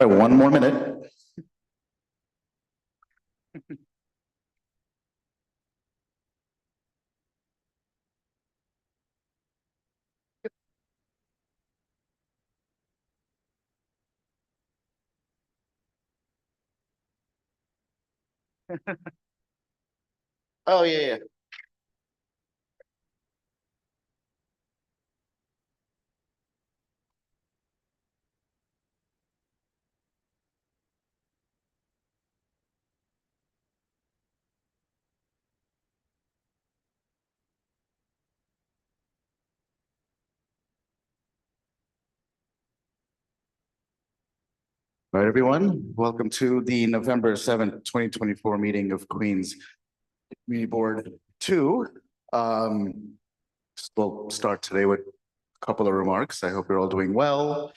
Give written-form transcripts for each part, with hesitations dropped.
One more minute. Oh, yeah. All right, everyone. Welcome to the November 7th, 2024 meeting of Queens Community Board 2. We'll start today with a couple of remarks. I hope you're all doing well,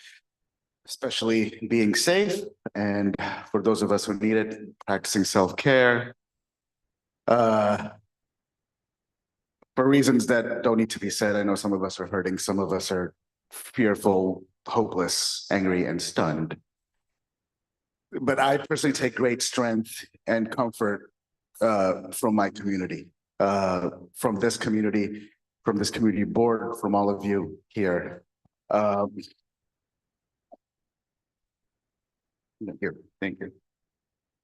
especially being safe. And for those of us who need it, practicing self-care. For reasons that don't need to be said, I know some of us are hurting. Some of us are fearful, hopeless, angry, and stunned. But I personally take great strength and comfort from my community, from this community board, from all of you here. Here, thank you.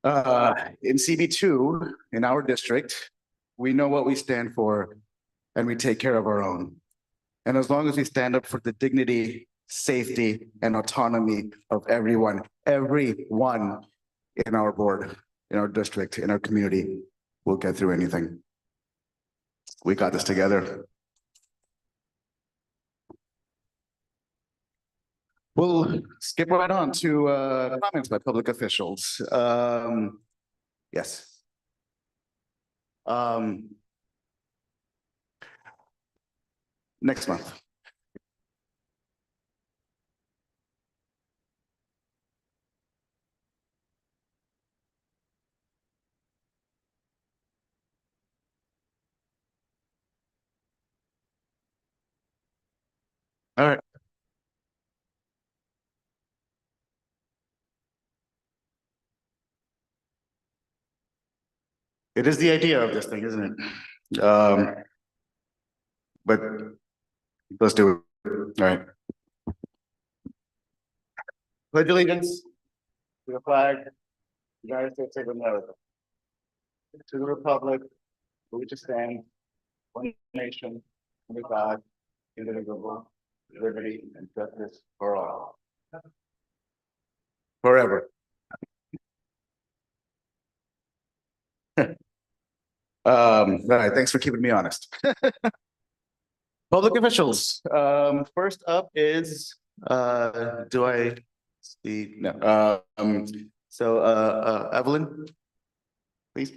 In CB2, in our district, we know what we stand for and we take care of our own. And as long as we stand up for the dignity, safety, and autonomy of everyone in our board, in our district, in our community, we'll get through anything. We got this together. We'll skip right on to comments by public officials. Yes. Next month. All right. It is the idea of this thing, isn't it? But let's do it. All right. Pledge allegiance to the flag of the United States of America, to the republic for which it stands, one nation, under God, indivisible, liberty and justice for all. Forever. All right, thanks for keeping me honest. Public officials. First up is do I see? No. Evelyn, please.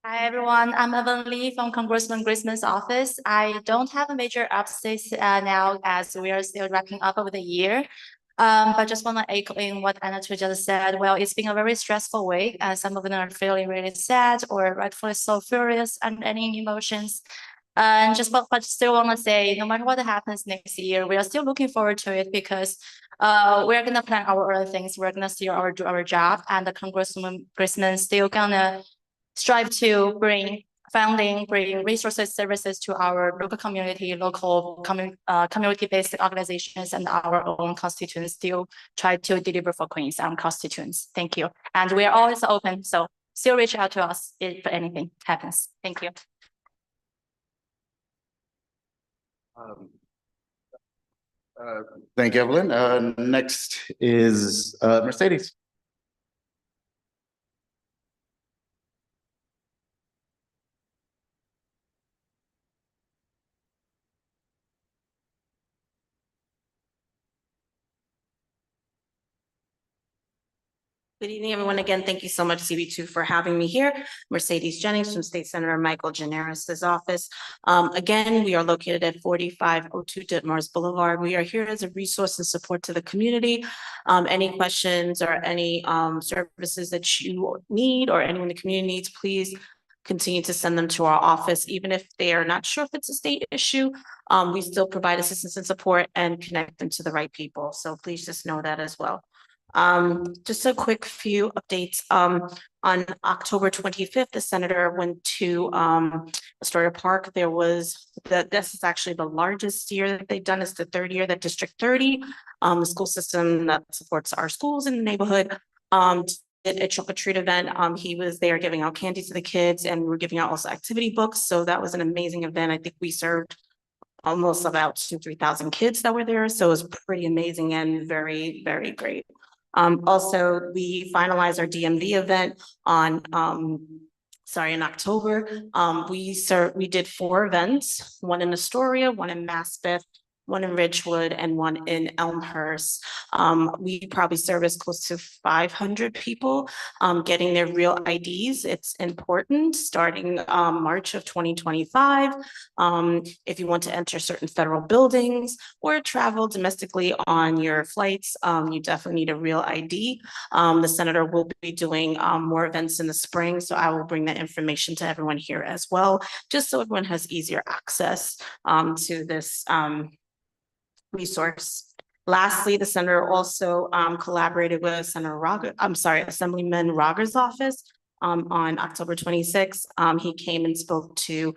Hi, everyone. I'm Evan Lee from Congressman Grisman's office. I don't have a major updates now as we are still wrapping up over the year. But just want to echo in what Anna just said. Well, it's been a very stressful week, and some of them are feeling really sad or rightfully so furious and any emotions. And but still want to say, no matter what happens next year, we are still looking forward to it because we're gonna plan our other things. We're gonna still do our job, and the Congressman Grisman still gonna strive to bring funding, bring resources, services to our local community, community-based organizations, and our own constituents still try to deliver for Queens and constituents. Thank you. And we are always open, so still reach out to us if anything happens. Thank you. Thank you, Evelyn. Next is Mercedes. Good evening, everyone. Again, thank you so much, CB2, for having me here. Mercedes Jennings from State Senator Michael Generis's office. Again, we are located at 4502 Ditmars Boulevard. We are here as a resource and support to the community. Any questions or any services that you need or anyone in the community needs, please continue to send them to our office, even if they are not sure if it's a state issue. We still provide assistance and support and connect them to the right people. So please just know that as well. Just a quick few updates. On October 25th, the senator went to Astoria Park. This is actually the largest year that they've done. It's the third year that District 30, the school system that supports our schools in the neighborhood, did a trick or treat event. He was there giving out candy to the kids, and we were giving out also activity books. So that was an amazing event. I think we served almost about 2,000-3,000 kids that were there. So it was pretty amazing and very, very great. Also, we finalized our DMV event on in October. We did 4 events, one in Astoria, one in Maspeth, one in Ridgewood, and one in Elmhurst. We probably serviced close to 500 people getting their real IDs. It's important starting March of 2025. If you want to enter certain federal buildings or travel domestically on your flights, you definitely need a real ID. The senator will be doing more events in the spring, so I will bring that information to everyone here as well, just so everyone has easier access to this resource. Lastly, the senator also collaborated with Assemblyman Rogers' office on October 26th. He came and spoke to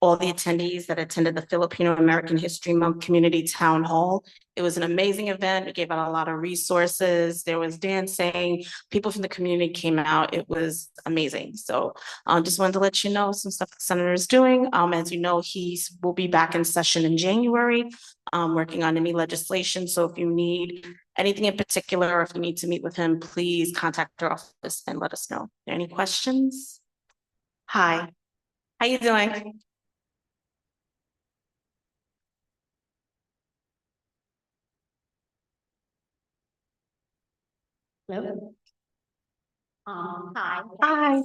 all the attendees that attended the Filipino American History Month Community Town Hall. It was an amazing event. We gave out a lot of resources. There was dancing. People from the community came out. It was amazing. So just wanted to let you know some stuff the senator is doing. As you know, he will be back in session in January, working on any legislation. So if you need anything in particular, or if you need to meet with him, please contact our office and let us know. Any questions? Hi, how you doing? Hello. Hi. Hi.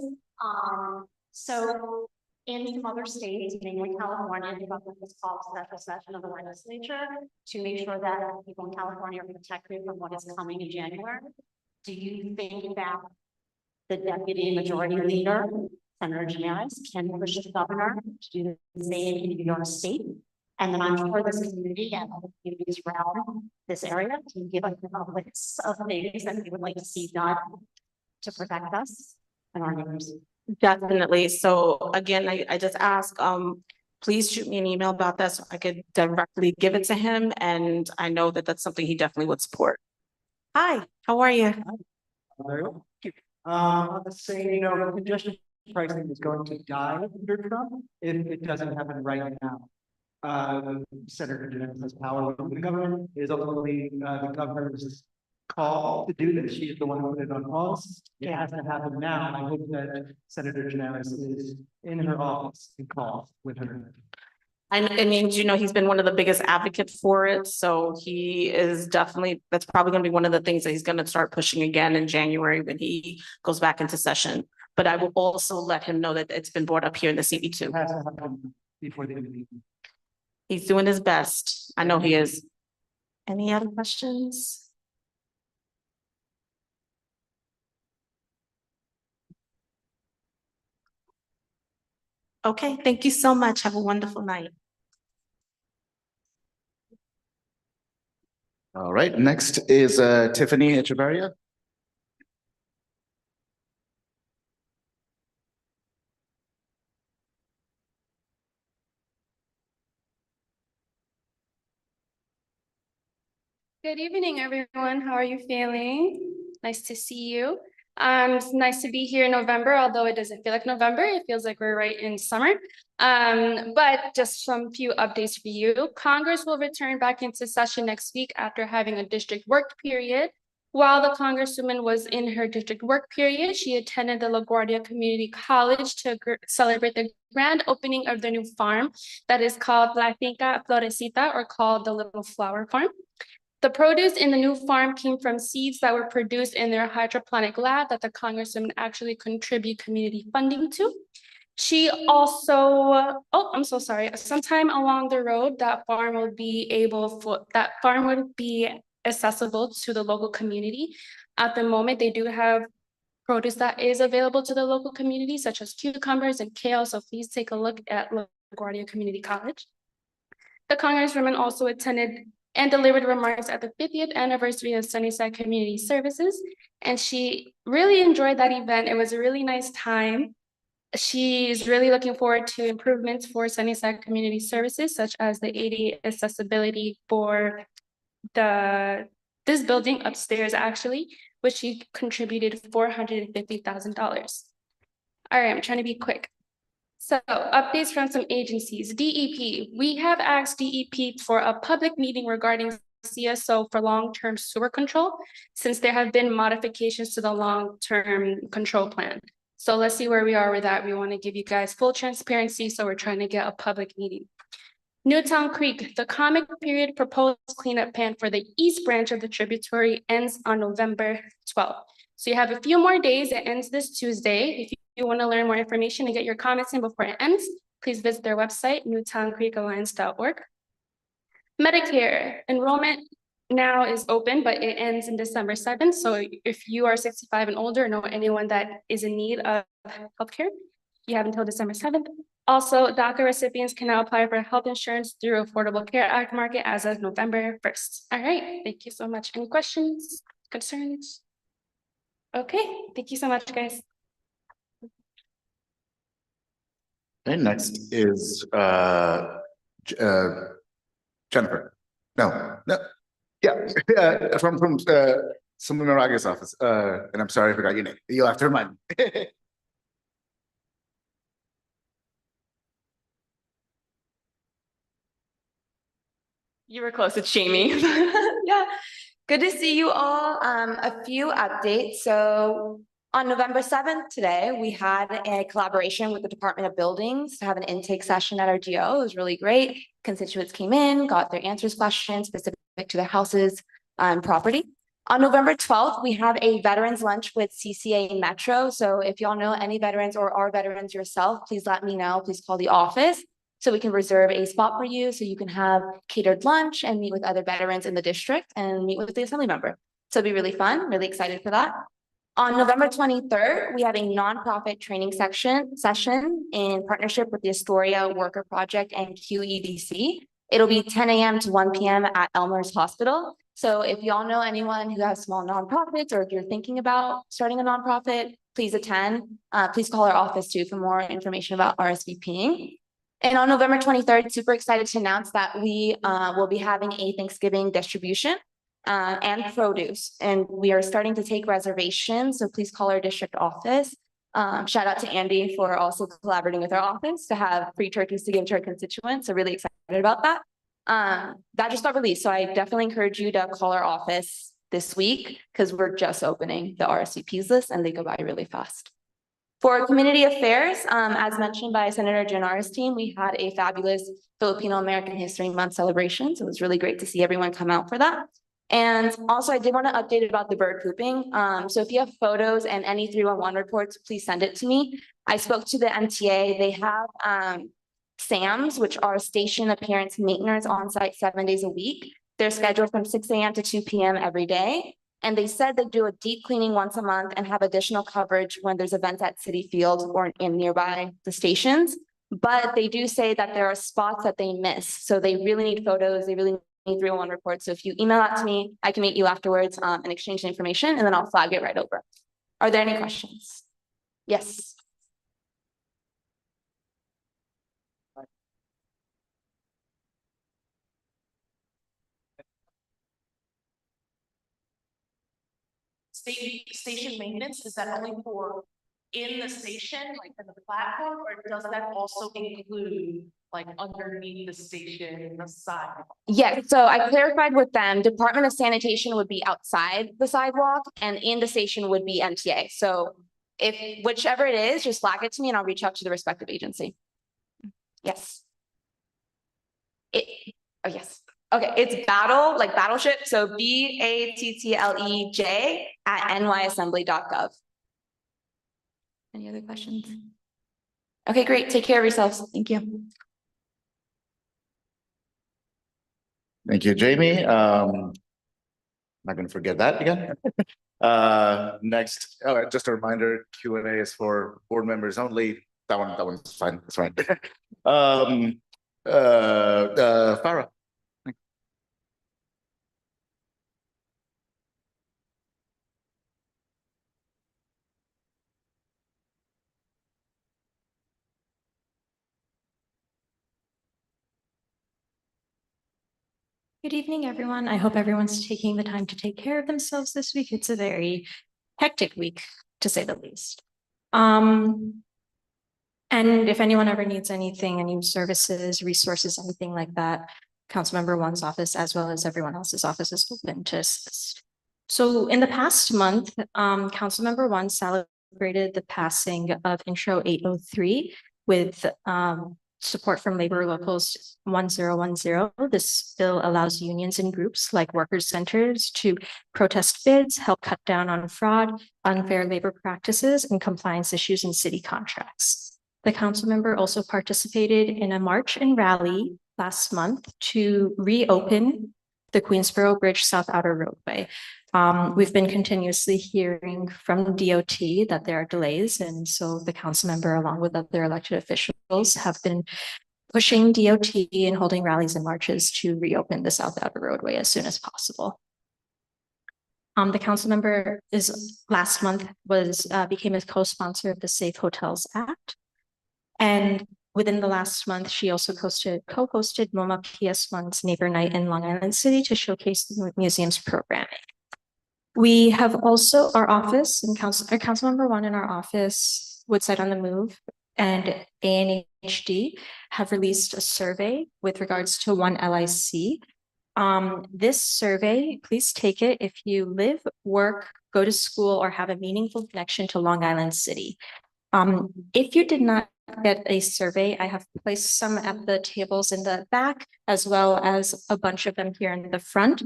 So in some other states, namely California, the government has called a special session of the legislature to make sure that people in California are protected from what is coming in January. Do you think that the deputy majority leader, Senator Gimenez, can push the governor to do the same in New York State? And then I'm sure this community and other communities around this area can give us a list of things that we would like to see done to protect us and our neighbors. Definitely. So again, I just ask, please shoot me an email about that so I could directly give it to him. And I know that that's something he definitely would support. Hi, how are you? Let's say, congestion pricing is going to die under Trump if it doesn't happen right now. Senator Gimenez has power with the government. It is ultimately the governor's call to do this. She is the one who put it on pause. It has to happen now. I hope that Senator Gimenez is in her office and calls with her. I mean, he's been one of the biggest advocates for it. So he is definitely, that's probably going to be one of the things that he's going to start pushing again in January when he goes back into session. But I will also let him know that it's been brought up here in the CB2. It has to happen before the end of the meeting. He's doing his best. I know he is. Any other questions? Okay, thank you so much. Have a wonderful night. All right, next is Tiffany Echeverria. Good evening, everyone. How are you feeling? Nice to see you. It's nice to be here in November, although it doesn't feel like November. It feels like we're right in summer. But just some few updates for you. Congress will return back into session next week after having a district work period. While the Congresswoman was in her district work period, she attended the LaGuardia Community College to celebrate the grand opening of the new farm that is called La Finca Florecita, or called the Little Flower Farm. The produce in the new farm came from seeds that were produced in their hydroponic lab that the Congresswoman actually contribute community funding to. She also, I'm so sorry, sometime along the road, that farm would be accessible to the local community. At the moment, they do have produce that is available to the local community, such as cucumbers and kale. So please take a look at LaGuardia Community College. The Congresswoman also attended and delivered remarks at the 50th anniversary of Sunnyside Community Services, and she really enjoyed that event. It was a really nice time. She's really looking forward to improvements for Sunnyside Community Services, such as the ADA accessibility for this building upstairs, actually, which she contributed $450,000. All right, I'm trying to be quick. So updates from some agencies. DEP, we have asked DEP for a public meeting regarding CSO for long-term sewer control, since there have been modifications to the long-term control plan. So let's see where we are with that. We want to give you guys full transparency, so we're trying to get a public meeting. Newtown Creek, the comment period proposed cleanup plan for the east branch of the tributary ends on November 12th. So you have a few more days. It ends this Tuesday. If you want to learn more information and get your comments in before it ends, please visit their website, newtowncreekalliance.org. Medicare enrollment now is open, but it ends in December 7th. So if you are 65 and older, or know anyone that is in need of healthcare, you have until December 7th. Also, DACA recipients can now apply for health insurance through Affordable Care Act market as of November 1st. All right, thank you so much. Any questions, concerns? Okay, thank you so much, guys. And next is Jennifer. No, yeah, from Summa Miraga's office. And I'm sorry I forgot your name. You'll have to remind me. You were close, it's Jamie. Yeah, good to see you all. A few updates. So on November 7th today, we had a collaboration with the Department of Buildings to have an intake session at our GO. It was really great. Constituents came in, got their answers questions specific to their houses and property. On November 12th, we have a veterans lunch with CCA Metro. So if y'all know any veterans or are veterans yourself, please let me know. Please call the office so we can reserve a spot for you so you can have catered lunch and meet with other veterans in the district and meet with the assembly member. So it'll be really fun, really excited for that. On November 23rd, we have a nonprofit training session in partnership with the Astoria Worker Project and QEDC. It'll be 10 a.m. to 1 p.m. at Elmer's Hospital. So if y'all know anyone who has small nonprofits, or if you're thinking about starting a nonprofit, please attend. Please call our office too for more information about RSVPing. And on November 23rd, super excited to announce that we will be having a Thanksgiving distribution and produce. And we are starting to take reservations, so please call our district office. Shout out to Andy for also collaborating with our office to have free turkeys to give to our constituents. So really excited about that. That just got released, so I definitely encourage you to call our office this week because we're just opening the RSVPs list and they go by really fast. For community affairs, as mentioned by Senator Gennara's team, we had a fabulous Filipino American History Month celebration. So it was really great to see everyone come out for that. And also I did want to update about the bird pooping. So if you have photos and any 311 reports, please send it to me. I spoke to the MTA. They have SAMs, which are station appearance maintainers on site 7 days a week. They're scheduled from 6 a.m. to 2 p.m. every day. And they said they do a deep cleaning once a month and have additional coverage when there's events at City Field or in nearby the stations. But they do say that there are spots that they miss. So they really need photos. They really need 311 reports. So if you email that to me, I can meet you afterwards and exchange the information, and then I'll flag it right over. Are there any questions? Yes. Station maintenance, is that only for in the station, like in the platform, or does that also include like underneath the station, the side? Yes, so I clarified with them, Department of Sanitation would be outside the sidewalk and in the station would be MTA. So if whichever it is, just flag it to me and I'll reach out to the respective agency. Yes. Oh, yes. Okay, it's battle, like battleship. So BATTLEJ at nyassembly.gov. Any other questions? Okay, great. Take care of yourselves. Thank you. Thank you, Jamie. Not going to forget that again. Next, just a reminder, Q&A is for board members only. That one's fine. That's right. Farah. Good evening, everyone. I hope everyone's taking the time to take care of themselves this week. It's a very hectic week, to say the least. And if anyone ever needs anything, any services, resources, anything like that, Councilmember One's office, as well as everyone else's office, is open to assist. So in the past month, Councilmember One celebrated the passing of Intro 803 with support from Labor Locals 1010. This bill allows unions and groups like workers' centers to protest bids, help cut down on fraud, unfair labor practices, and compliance issues in city contracts. The council member also participated in a march and rally last month to reopen the Queensboro Bridge South Outer Roadway. We've been continuously hearing from DOT that there are delays, and so the council member, along with other elected officials, have been pushing DOT and holding rallies and marches to reopen the South Outer Roadway as soon as possible. The council member last month became a co-sponsor of the Safe Hotels Act. And within the last month, she also co-hosted MoMA PS1's Neighbor Night in Long Island City to showcase the museum's programming. We have also our office and council member one in our office, Woodside on the Move, and ANHD have released a survey with regards to One LIC. This survey, please take it if you live, work, go to school, or have a meaningful connection to Long Island City. If you did not get a survey, I have placed some at the tables in the back, as well as a bunch of them here in the front.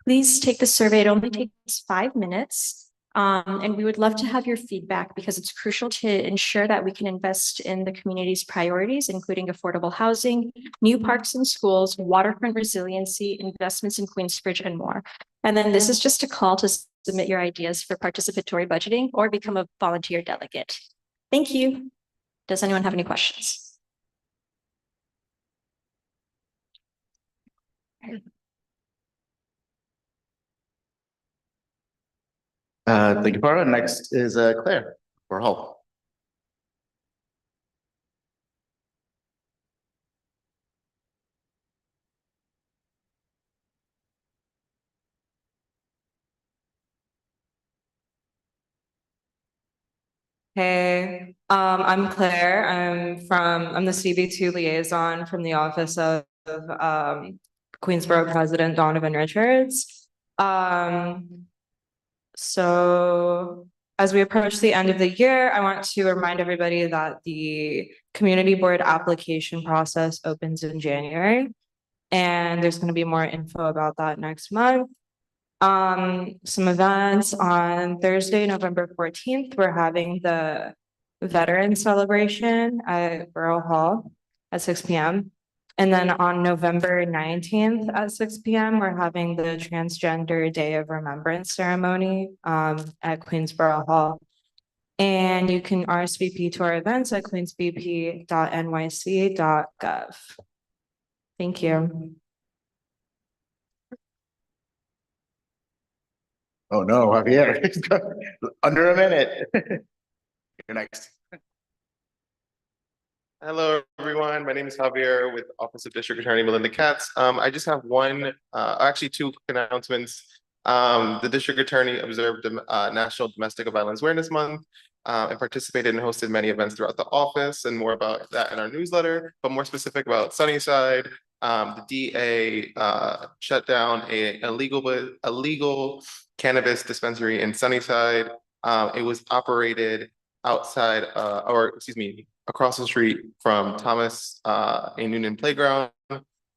Please take the survey. It only takes 5 minutes. And we would love to have your feedback because it's crucial to ensure that we can invest in the community's priorities, including affordable housing, new parks and schools, waterfront resiliency, investments in Queensbridge, and more. And then this is just a call to submit your ideas for participatory budgeting or become a volunteer delegate. Thank you. Does anyone have any questions? Thank you, Farah. Next is Claire for Hull. Hey, I'm Claire. I'm the CB2 liaison from the office of Queensboro President Donovan Richards. So as we approach the end of the year, I want to remind everybody that the community board application process opens in January, and there's going to be more info about that next month. Some events on Thursday, November 14th, we're having the veteran celebration at Borough Hall at 6 p.m. And then on November 19th at 6 p.m., we're having the Transgender Day of Remembrance ceremony at Queensboro Hall. And you can RSVP to our events at queensbp.nyc.gov. Thank you. Oh no, Javier, under a minute. You're next. Hello, everyone. My name is Javier with Office of District Attorney Melinda Katz. I just have actually two quick announcements. The District Attorney observed the National Domestic Violence Awareness Month and participated and hosted many events throughout the office, and more about that in our newsletter, but more specific about Sunnyside. The DA shut down a illegal cannabis dispensary in Sunnyside. It was operated outside, across the street from Thomas A. Noonan Playground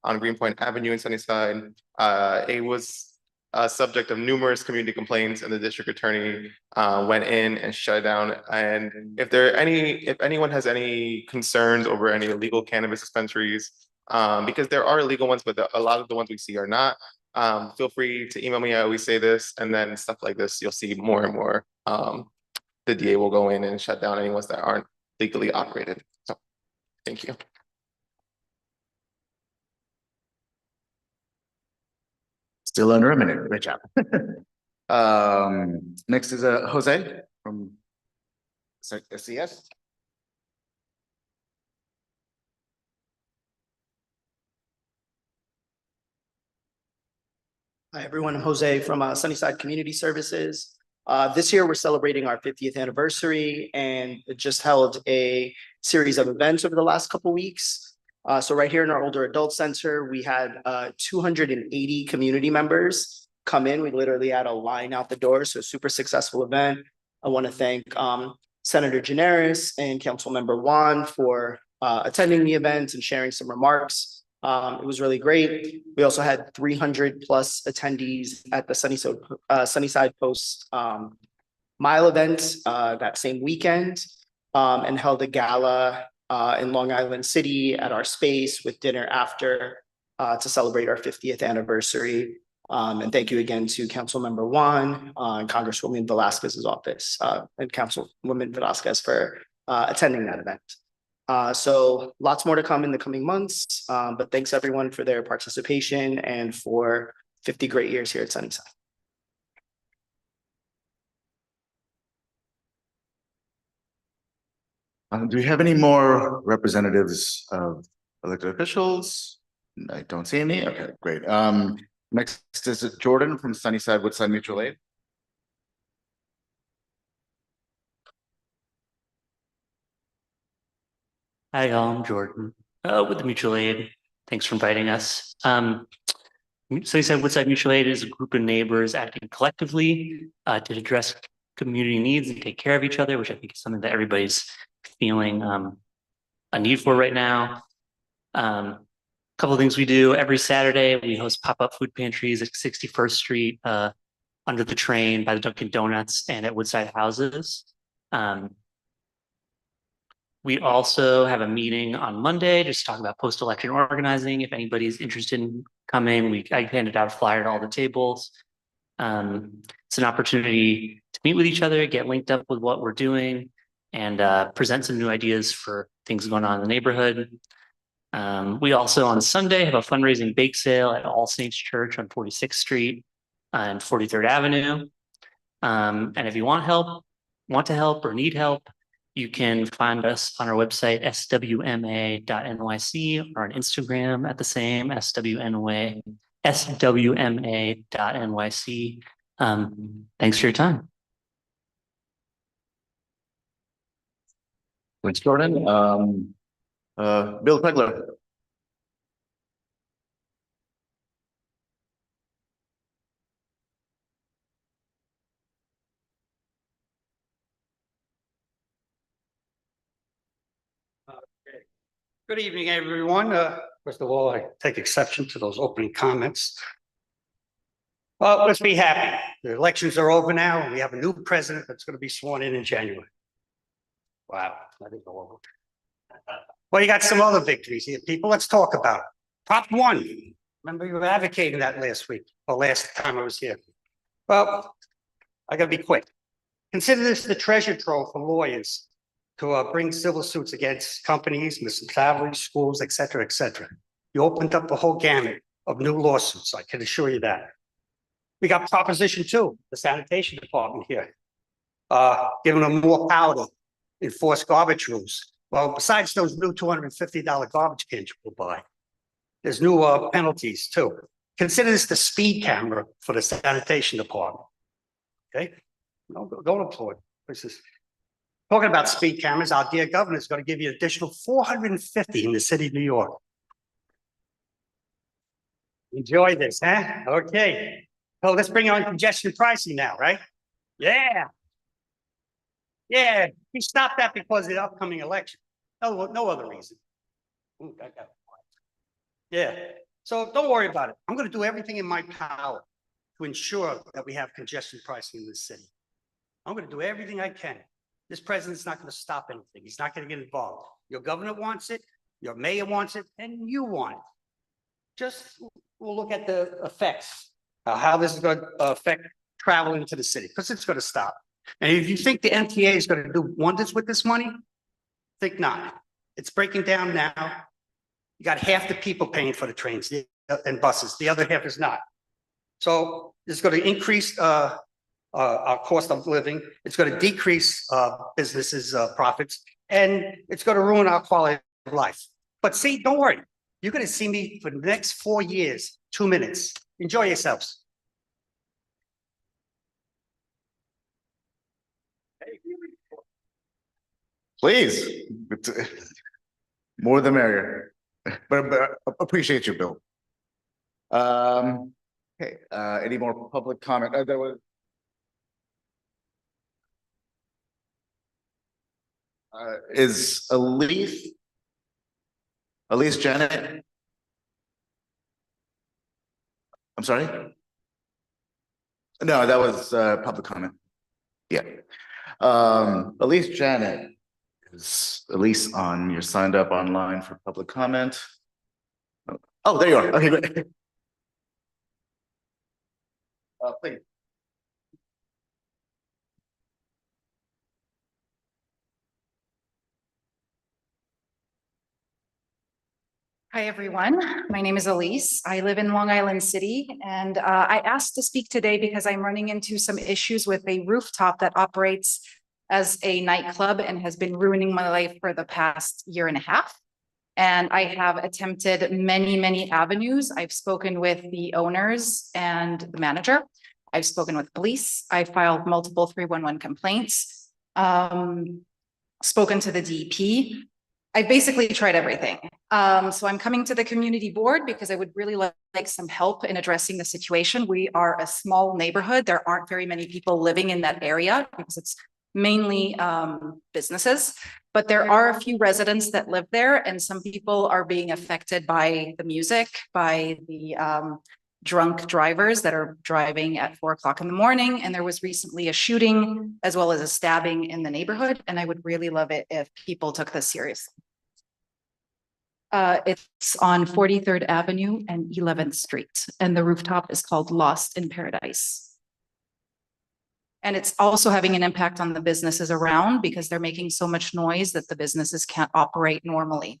on Greenpoint Avenue in Sunnyside. It was a subject of numerous community complaints, and the district attorney went in and shut it down. And if anyone has any concerns over any illegal cannabis dispensaries, because there are illegal ones, but a lot of the ones we see are not, Feel free to email me. I always say this, and then stuff like this, you'll see more and more. The DA will go in and shut down any ones that aren't legally operated. So, thank you. Still under a minute. Great job. Next is Jose from SES. Hi, everyone. I'm Jose from Sunnyside Community Services. This year, we're celebrating our 50th anniversary and just held a series of events over the last couple weeks. So right here in our older adult center, we had 280 community members come in. We literally had a line out the door, so super successful event. I want to thank Senator Generis and Councilmember Juan for attending the event and sharing some remarks. It was really great. We also had 300 plus attendees at the Sunnyside Post Mile event that same weekend, and held a gala in Long Island City at our space with dinner after to celebrate our 50th anniversary. And thank you again to Councilmember Juan and Congresswoman Velasquez's office and Councilwoman Velasquez for attending that event. So lots more to come in the coming months, but thanks everyone for their participation and for 50 great years here at Sunnyside. Do we have any more representatives of elected officials? I don't see any. Okay, great. Next is Jordan from Sunnyside Woodside Mutual Aid. Hi, I'm Jordan with the Mutual Aid. Thanks for inviting us. Sunnyside Woodside Mutual Aid is a group of neighbors acting collectively to address community needs and take care of each other, which I think is something that everybody's feeling a need for right now. Couple of things we do every Saturday. We host pop-up food pantries at 61st Street, under the train, by the Dunkin' Donuts, and at Woodside Houses. We also have a meeting on Monday just to talk about post-election organizing. If anybody's interested in coming, I handed out a flyer to all the tables. It's an opportunity to meet with each other, get linked up with what we're doing, and present some new ideas for things going on in the neighborhood. We also on Sunday have a fundraising bake sale at All Saints Church on 46th Street and 43rd Avenue. And if you want to help or need help, you can find us on our website, swma.nyc, or on Instagram at the same, swma.nyc. Thanks for your time. Thanks, Jordan. Bill Pegler. Good evening, everyone. First of all, I take exception to those opening comments. Well, let's be happy. The elections are over now, and we have a new president that's going to be sworn in January. Wow, that didn't go over. Well, you got some other victories here, people. Let's talk about it. Prop 1. Remember, you were advocating that last week, or last time I was here. Well, I got to be quick. Consider this the treasure trove for lawyers to bring civil suits against companies, municipalities, schools, et cetera, et cetera. You opened up the whole gamut of new lawsuits, I can assure you that. We got Proposition 2, the sanitation department here, giving them more power to enforce garbage rules. Well, besides those new $250 garbage cans you will buy, there's new penalties too. Consider this the speed camera for the sanitation department. Okay, no, don't applaud. This is talking about speed cameras. Our dear governor is going to give you an additional 450 in the city of New York. Enjoy this, huh? Okay. So let's bring on congestion pricing now, right? Yeah. Yeah, we stopped that because of the upcoming election. No other reason. Ooh, yeah, so don't worry about it. I'm going to do everything in my power to ensure that we have congestion pricing in this city. I'm going to do everything I can. This president's not going to stop anything. He's not going to get involved. Your governor wants it, your mayor wants it, and you want it. just we'll look at the effects, how this is going to affect travel into the city, because it's going to stop. And if you think the MTA is going to do wonders with this money, think not. It's breaking down now. You got half the people paying for the trains and buses. The other half is not. So it's going to increase our cost of living. It's going to decrease businesses' profits, and it's going to ruin our quality of life. But see, don't worry. You're going to see me for the next 4 years, 2 minutes. Enjoy yourselves. Please. More the merrier. But appreciate you, Bill. Okay, any more public comment? There was. Is Elise Janet? I'm sorry? No, that was public comment. Yeah. Elise Janet, is Elise on, you're signed up online for public comment? Oh, there you are. Okay, great. Please. Hi, everyone. My name is Elise. I live in Long Island City, and I asked to speak today because I'm running into some issues with a rooftop that operates as a nightclub and has been ruining my life for the past year and a half. And I have attempted many, many avenues. I've spoken with the owners and the manager. I've spoken with police. I filed multiple 311 complaints, spoken to the DP. I basically tried everything. So I'm coming to the community board because I would really like some help in addressing the situation. We are a small neighborhood. There aren't very many people living in that area because it's mainly businesses, but there are a few residents that live there, and some people are being affected by the music, by the drunk drivers that are driving at 4 o'clock in the morning. And there was recently a shooting as well as a stabbing in the neighborhood. And I would really love it if people took this seriously. It's on 43rd Avenue and 11th Street, and the rooftop is called Lost in Paradise. And it's also having an impact on the businesses around because they're making so much noise that the businesses can't operate normally,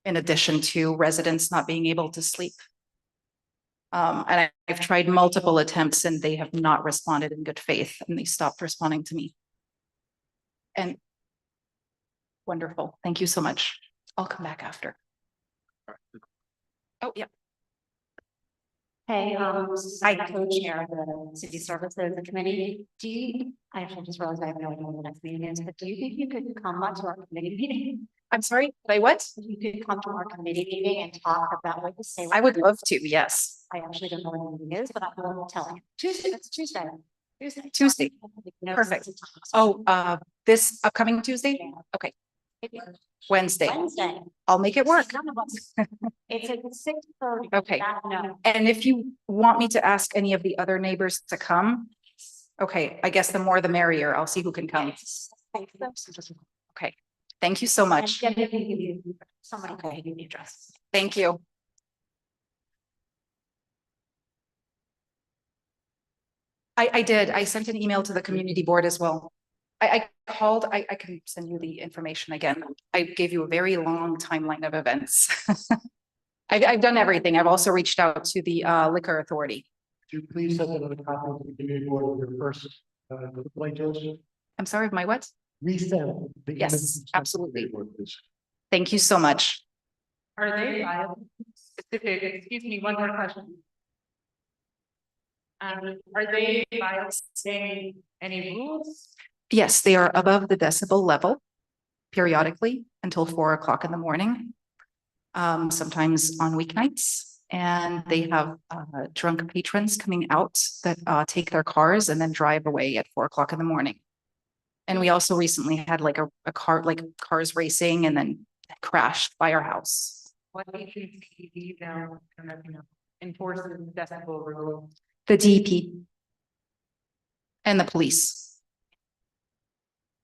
in addition to residents not being able to sleep. And I've tried multiple attempts and they have not responded in good faith, and they stopped responding to me. And wonderful. Thank you so much. I'll come back after. Oh, yeah. Hey, I co-chair the city services committee. I actually just realized I have no idea when the next meeting is, but do you think you could come to our committee meeting? I'm sorry, did I what? You could come to our committee meeting and talk about what to say. I would love to, yes. I actually don't know when the meeting is, but I will tell you. Tuesday, it's Tuesday. Tuesday. Perfect. Oh, this upcoming Tuesday? Okay. Wednesday. I'll make it work. It's at 6:30. Okay. And if you want me to ask any of the other neighbors to come, okay, I guess the more the merrier. I'll see who can come. Okay. Thank you so much. Somebody can give you the address. Thank you. I did. I sent an email to the community board as well. I called, I can send you the information again. I gave you a very long timeline of events. I've done everything. I've also reached out to the liquor authority. Could you please send another copy to the community board of your first complaint, Joseph? I'm sorry, my what? Resend. Yes, absolutely. Thank you so much. Are they specific, excuse me, one more question. Are they violating any rules? Yes, they are above the decibel level periodically until 4 o'clock in the morning. Sometimes on weeknights, and they have drunk patrons coming out that take their cars and then drive away at 4 o'clock in the morning. And we also recently had like a car, like cars racing and then crashed by our house. What agency now enforces decibel rule? The DP and the police.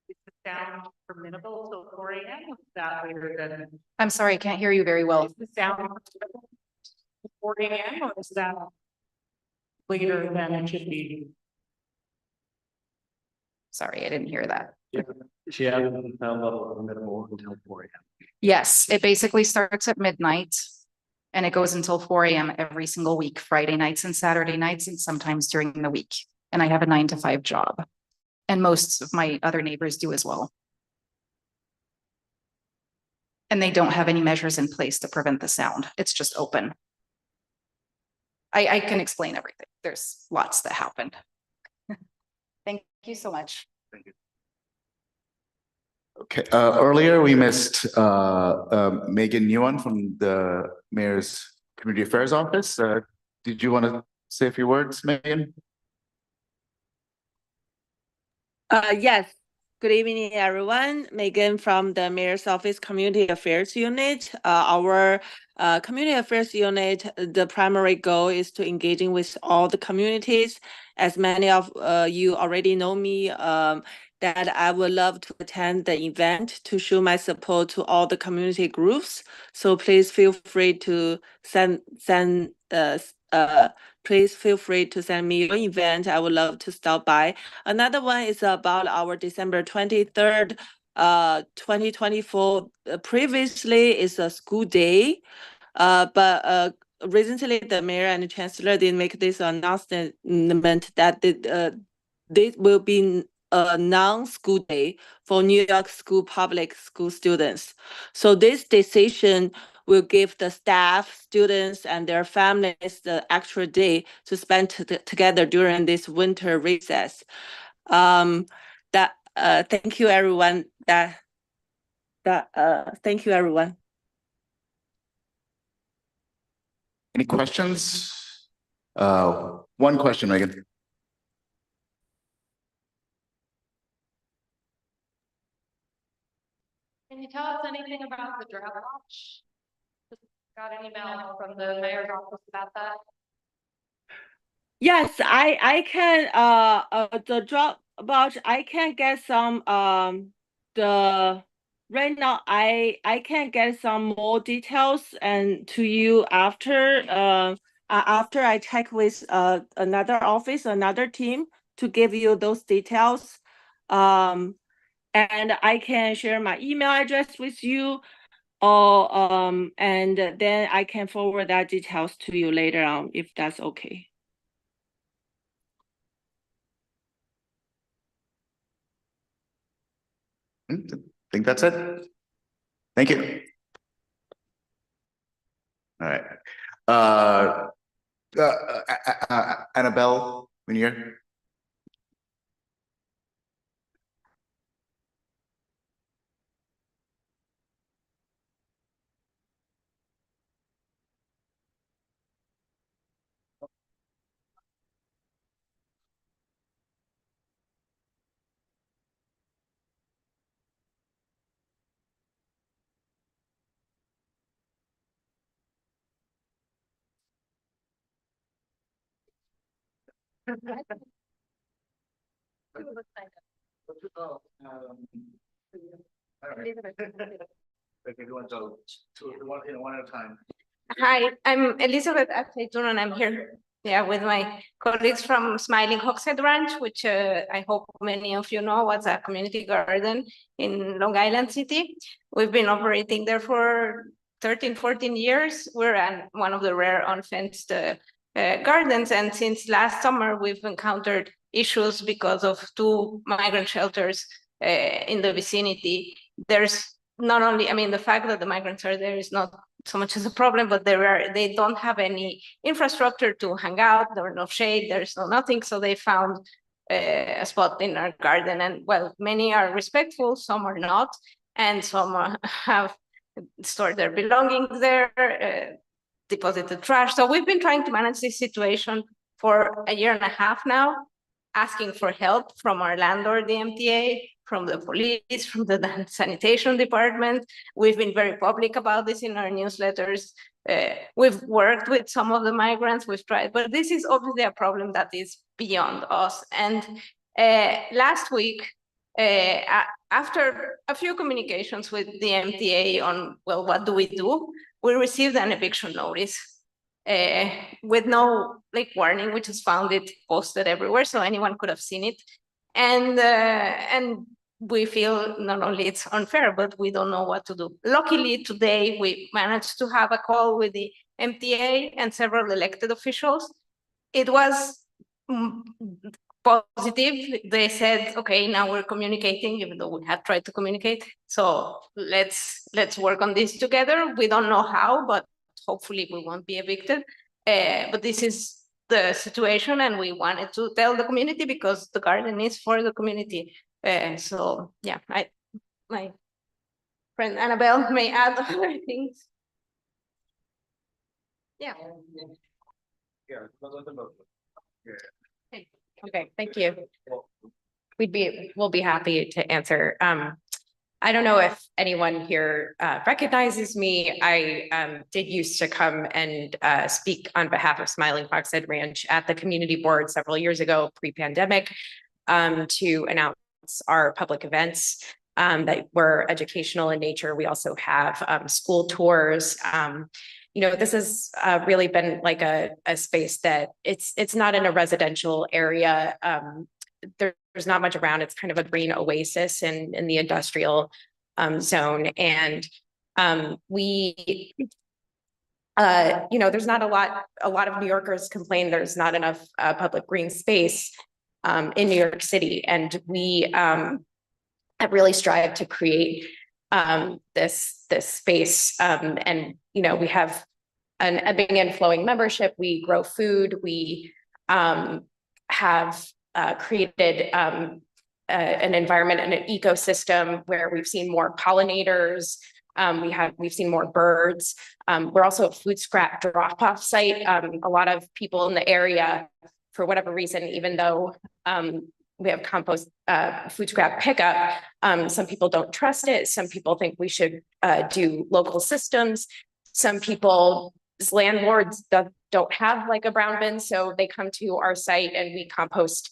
Is the sound permissible till 4 a.m.? That later than. I'm sorry, I can't hear you very well. Is the sound 4 AM or is that later than it should be? Sorry, I didn't hear that. She had a level until 4 AM. Yes, it basically starts at midnight and it goes until 4 AM every single week, Friday nights and Saturday nights, and sometimes during the week. And I have a 9 to 5 job. And most of my other neighbors do as well. And they don't have any measures in place to prevent the sound. It's just open. I can explain everything. There's lots that happened. Thank you so much. Okay, earlier we missed Megan Nguyen from the Mayor's Community Affairs Office. Did you want to say a few words, Megan? Yes. Good evening, everyone. Megan from the Mayor's Office Community Affairs Unit. Our Community Affairs Unit, the primary goal is to engaging with all the communities. As many of you already know me, that I would love to attend the event to show my support to all the community groups. So please feel free to please feel free to send me your event. I would love to stop by. Another one is about our December 23rd, 2024. Previously is a school day, but recently the mayor and the chancellor did make this announcement that this will be a non-school day for New York School public school students. So this decision will give the staff, students, and their families the extra day to spend together during this winter recess. Thank you, everyone. Thank you, everyone. Any questions? One question, Megan. Can you tell us anything about the drought watch? Just got an email from the mayor's office about that. Yes, I can the drop about I can get some the right now I can get some more details and to you after I check with another office, another team to give you those details. And I can share my email address with you, or and then I can forward that details to you later on if that's okay. I think that's it. Thank you. All right. Annabelle, when you're here. One at a time. Hi, I'm Elizabeth Aceitun, and I'm here, with my colleagues from Smiling Hogshead Ranch, which I hope many of you know was a community garden in Long Island City. We've been operating there for 13, 14 years. We're one of the rare unfenced gardens, and since last summer, we've encountered issues because of 2 migrant shelters in the vicinity. There's not only, I mean, the fact that the migrants are there is not so much as a problem, but they don't have any infrastructure to hang out. There's no shade, there's no nothing. So they found a spot in our garden, and well, many are respectful, some are not, and some have stored their belongings there, deposited trash. So we've been trying to manage this situation for 1.5 years now, asking for help from our landlord, the MTA, from the police, from the sanitation department. We've been very public about this in our newsletters. We've worked with some of the migrants, we've tried, but this is obviously a problem that is beyond us. And last week, after a few communications with the MTA on, well, what do? We received an eviction notice with no like warning. We just found it posted everywhere, so anyone could have seen it. And we feel not only it's unfair, but we don't know what to do. Luckily, today we managed to have a call with the MTA and several elected officials. It was positive. They said, okay, now we're communicating, even though we had tried to communicate. So let's work on this together. We don't know how, but hopefully we won't be evicted. But this is the situation, and we wanted to tell the community because the garden is for the community. So yeah, my friend Annabelle may add other things. Yeah. Okay, thank you. We'll be happy to answer. I don't know if anyone here recognizes me. I did used to come and speak on behalf of Smiling Fox Head Ranch at the community board several years ago, pre-pandemic, to announce our public events that were educational in nature. We also have school tours. You know, this has really been like a space that it's not in a residential area. There's not much around. It's kind of a green oasis in the industrial zone. And we, you know, there's not a lot of New Yorkers complain there's not enough public green space in New York City. And we have really strived to create this space. And, you know, we have an ebbing and flowing membership. We grow food. We have created an environment and an ecosystem where we've seen more pollinators. We've seen more birds. We're also a food scrap drop-off site. A lot of people in the area, for whatever reason, even though we have compost food scrap pickup, some people don't trust it. Some people think we should do local systems. Some people's landlords don't have like a brown bin, so they come to our site and we compost.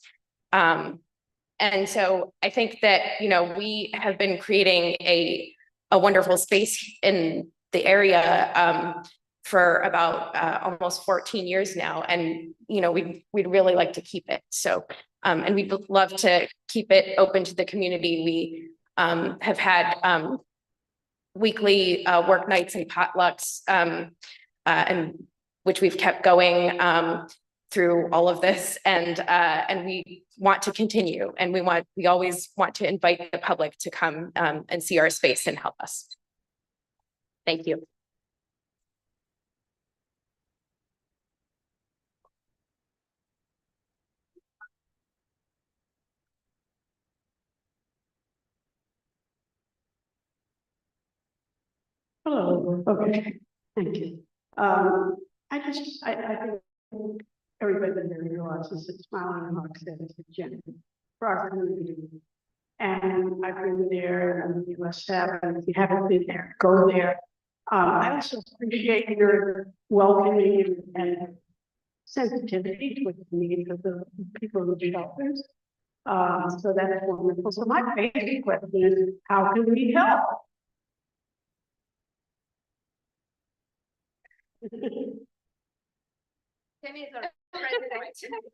And so I think that, you know, we have been creating a wonderful space in the area for about almost 14 years now. And, you know, we'd really like to keep it. So, and we'd love to keep it open to the community. We have had weekly work nights and potlucks, and which we've kept going through all of this, and we want to continue, and we always want to invite the public to come and see our space and help us. Thank you. Hello, okay, thank you. I think everybody here realizes that Smiling Fox is a gem for our community. And I've been there, and you must have, and if you haven't been there, go there. I also appreciate your welcoming and sensitivity to the needs of the people in the shelters. So that's wonderful. So my basic question is, how can we help?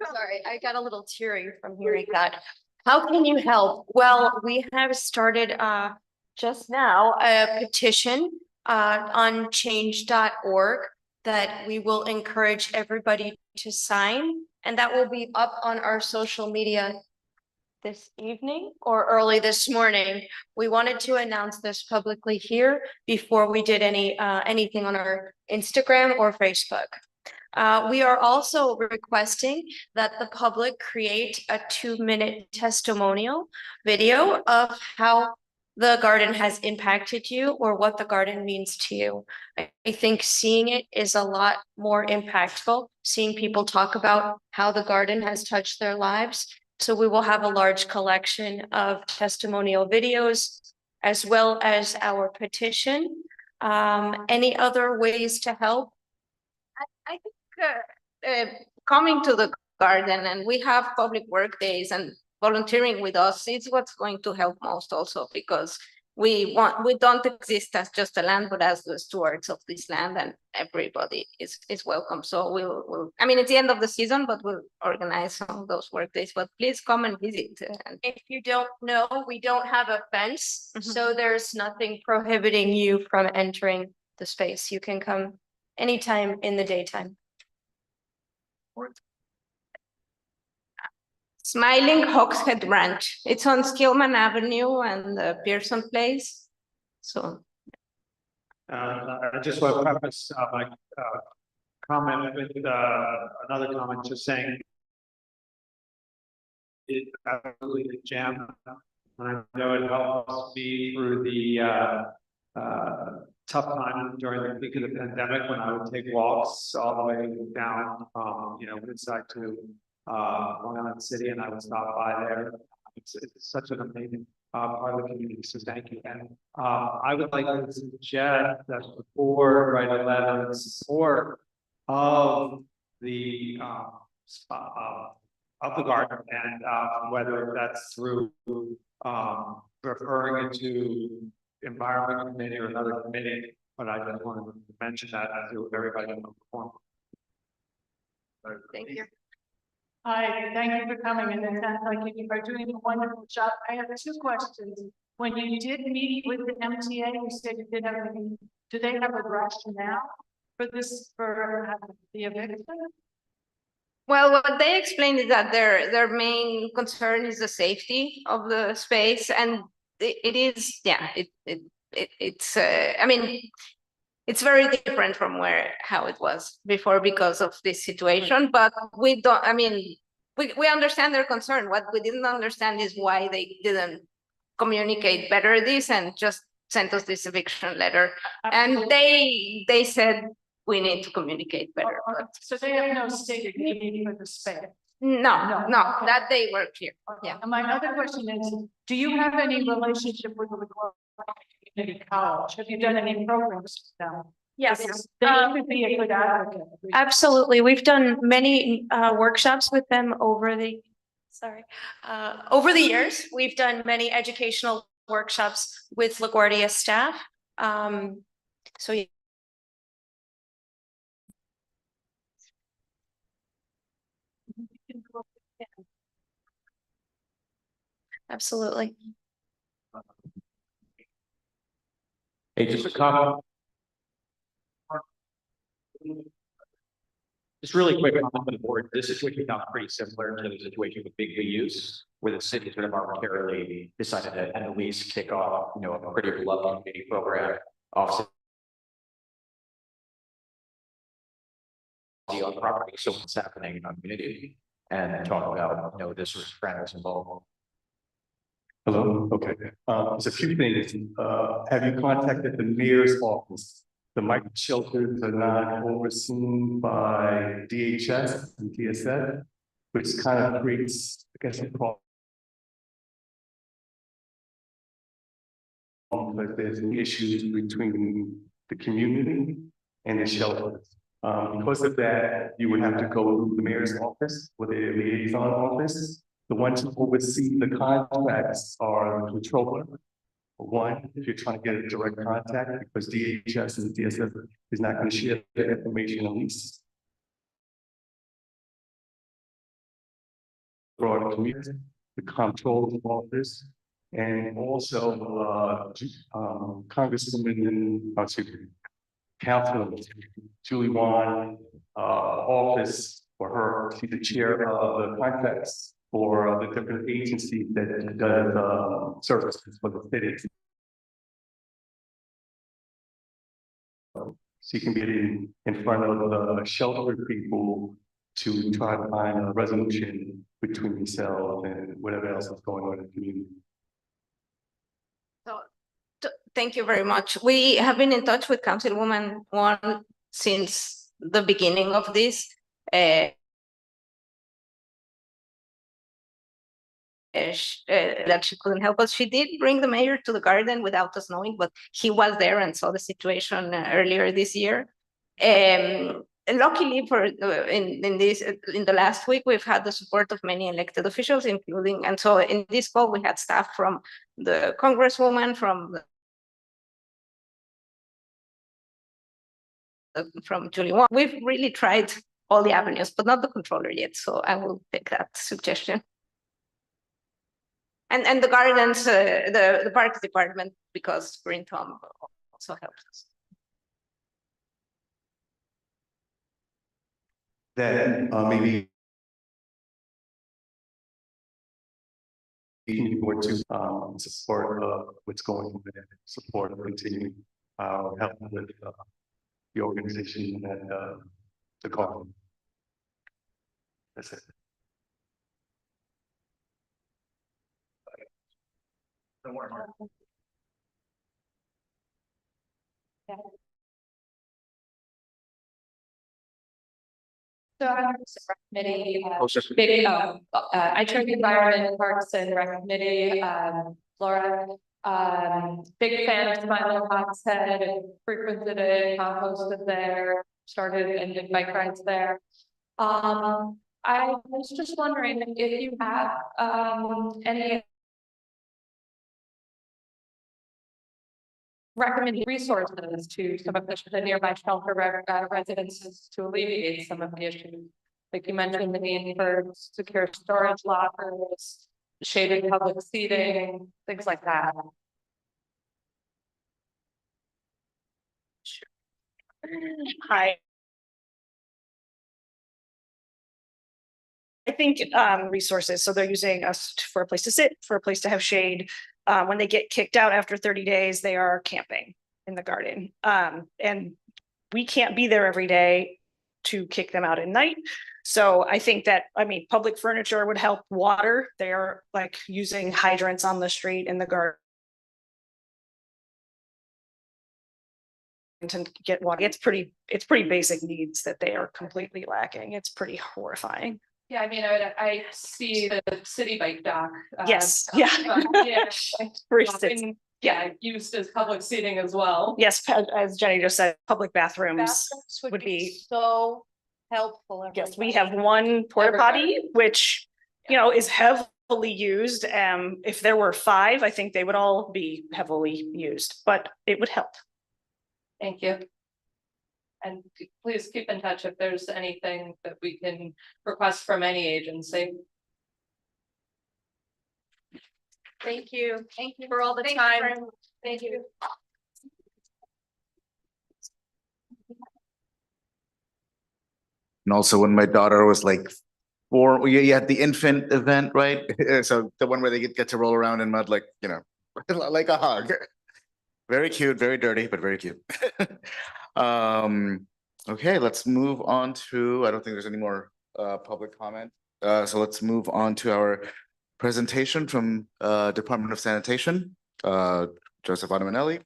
Sorry, I got a little teary from hearing that. How can you help? Well, we have started just now a petition on change.org that we will encourage everybody to sign, and that will be up on our social media this evening or early this morning. We wanted to announce this publicly here before we did anything on our Instagram or Facebook. We are also requesting that the public create a 2-minute testimonial video of how the garden has impacted you or what the garden means to you. I think seeing it is a lot more impactful, seeing people talk about how the garden has touched their lives. So we will have a large collection of testimonial videos as well as our petition. Any other ways to help? I think coming to the garden, and we have public work days, and volunteering with us is what's going to help most also, because we don't exist as just a land, but as the stewards of this land, and everybody is welcome. So I mean, it's the end of the season, but we'll organize some of those work days, but please come and visit. If you don't know, we don't have a fence, Mhm. so there's nothing prohibiting you from entering the space. You can come anytime in the daytime. Smiling Hawks Head Ranch. It's on Skillman Avenue and Pearson Place. So I just want to preface my comment with another comment, just saying it absolutely the jam. I know it helps me through the tough time during the peak of the pandemic when I would take walks all the way down from, Woodside to Long Island City, and I would stop by there. It's such an amazing part of the community, so thank you. And I would like to suggest that the board write a letter in support of the garden, and whether that's through referring it to environment committee or another committee, but I just wanted to mention that to everybody on the forum. thank you. Hi, thank you for coming, and it sounds like you are doing a wonderful job. I have two questions. When you did meet with the MTA, you said you did have a meeting. Do they have a rationale for this, for the eviction? Well, what they explained is that their main concern is the safety of the space, and it is, yeah, it's I mean, it's very different from how it was before because of this situation, but we don't, I mean, we understand their concern. What we didn't understand is why they didn't communicate better this and just sent us this eviction letter. And they said we need to communicate better. But So they have no stated need for the space? no, that they were clear. Yeah. And my other question is, do you have any relationship with the LaGuardia Community College? Have you done any programs with them? Yes. They could be a good advocate. Absolutely. We've done many workshops with them over the years. We've done many educational workshops with LaGuardia staff. So yeah. Absolutely. Hey, just a comment. Just really quick on the board, this situation sounds pretty similar to the situation with big VUs, where the city sort of arbitrarily decided to end the lease, kick off, a pretty beloved community program, offset on property, so what's happening in our community, and talk about, this was friends involved. Hello, okay. There's a few things. Have you contacted the mayor's office? The migrant shelters are not overseen by DHS and DSS, which kind of creates, I guess, a problem. But there's issues between the community and the shelters. Because of that, you would have to go through the mayor's office or the liaison office. The ones who oversee the contracts are the controller. One, if you're trying to get a direct contact, because DHS and DSS is not going to share the information at least. Broad community, the comptroller's office, and also Congresswoman, Councilman Julie Wan office for her. She's the chair of the contracts for the different agencies that does services for the city. So you can get in front of the shelter people to try to find a resolution between yourself and whatever else is going on in the community. So thank you very much. We have been in touch with Councilwoman Wan since the beginning of this. That she couldn't help us. She did bring the mayor to the garden without us knowing, but he was there and saw the situation earlier this year. luckily for in the last week, we've had the support of many elected officials, including, and so in this call, we had staff from the Congresswoman, from Julie Wong. We've really tried all the avenues, but not the controller yet. So I will take that suggestion. And the gardens, the parks department, because Green Thumb also helps us. That maybe more to support what's going on and support and continue help with the organization and the cause. That's it. Don't worry, Mark. So I'm committee, I chair the Environment, Parks and Rec Committee, Laura. Big fan of Smiling Hogshead, frequented it, composted there, started and did bike rides there. I was just wondering if you have any recommended resources to some of the nearby shelter residences to alleviate some of the issues. Like you mentioned, the need for secure storage lockers, shaded public seating, things like that. Hi. I think resources, so they're using us for a place to sit, for a place to have shade. When they get kicked out after 30 days, they are camping in the garden. And we can't be there every day to kick them out at night. So I think that, I mean, public furniture would help. Water, they are like using hydrants on the street in the garden to get water. It's pretty basic needs that they are completely lacking. It's pretty horrifying. Yeah, I mean, I see the city bike dock. Yes, yeah. Yeah, For instance, yeah, used as public seating as well. yes, as Jenny just said, public bathrooms would be so helpful. Yes, we have one porta potty, which, you know, is heavily used. If there were 5, I think they would all be heavily used, but it would help. Thank you. And please keep in touch if there's anything that we can request from any agency. Thank you. Thank you for all the time. Thank you. And also when my daughter was like 4, you had the infant event, right? So the one where they get to roll around in mud, like, you know, like a hug. Very cute, very dirty, but very cute. Okay, let's move on to, I don't think there's any more public comment. So let's move on to our presentation from Department of Sanitation, Joseph Ottamanelli.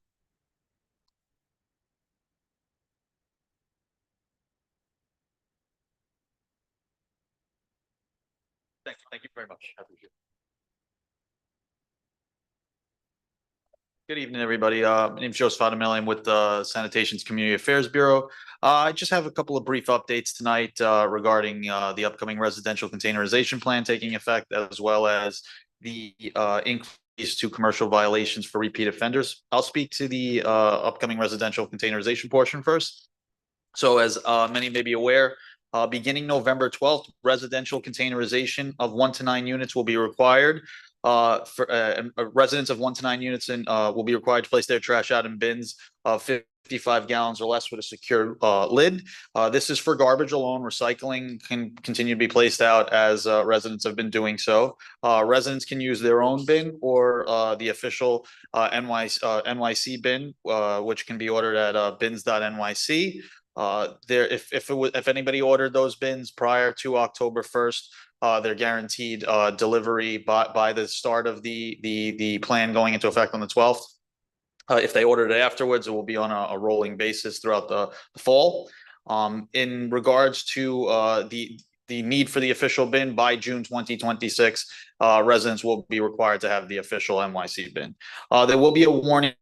Thank you very much. I appreciate it. Good evening, everybody. My name is Joseph Ottamanelli. I'm with the Sanitation's Community Affairs Bureau. I just have a couple of brief updates tonight regarding the upcoming residential containerization plan taking effect, as well as the increase to commercial violations for repeat offenders. I'll speak to the upcoming residential containerization portion first. So as many may be aware, beginning November 12th, residential containerization of 1 to 9 units will be required. For residents of 1 to 9 units will be required to place their trash out in bins of 55 gallons or less with a secure lid. This is for garbage alone. Recycling can continue to be placed out as residents have been doing so. Residents can use their own bin or the official NYC bin, which can be ordered at bins.nyc. If anybody ordered those bins prior to October 1st, they're guaranteed delivery by the start of the plan going into effect on the 12th. If they ordered it afterwards, it will be on a rolling basis throughout the fall. In regards to the need for the official bin, by June 2026, residents will be required to have the official NYC bin. There will be a warning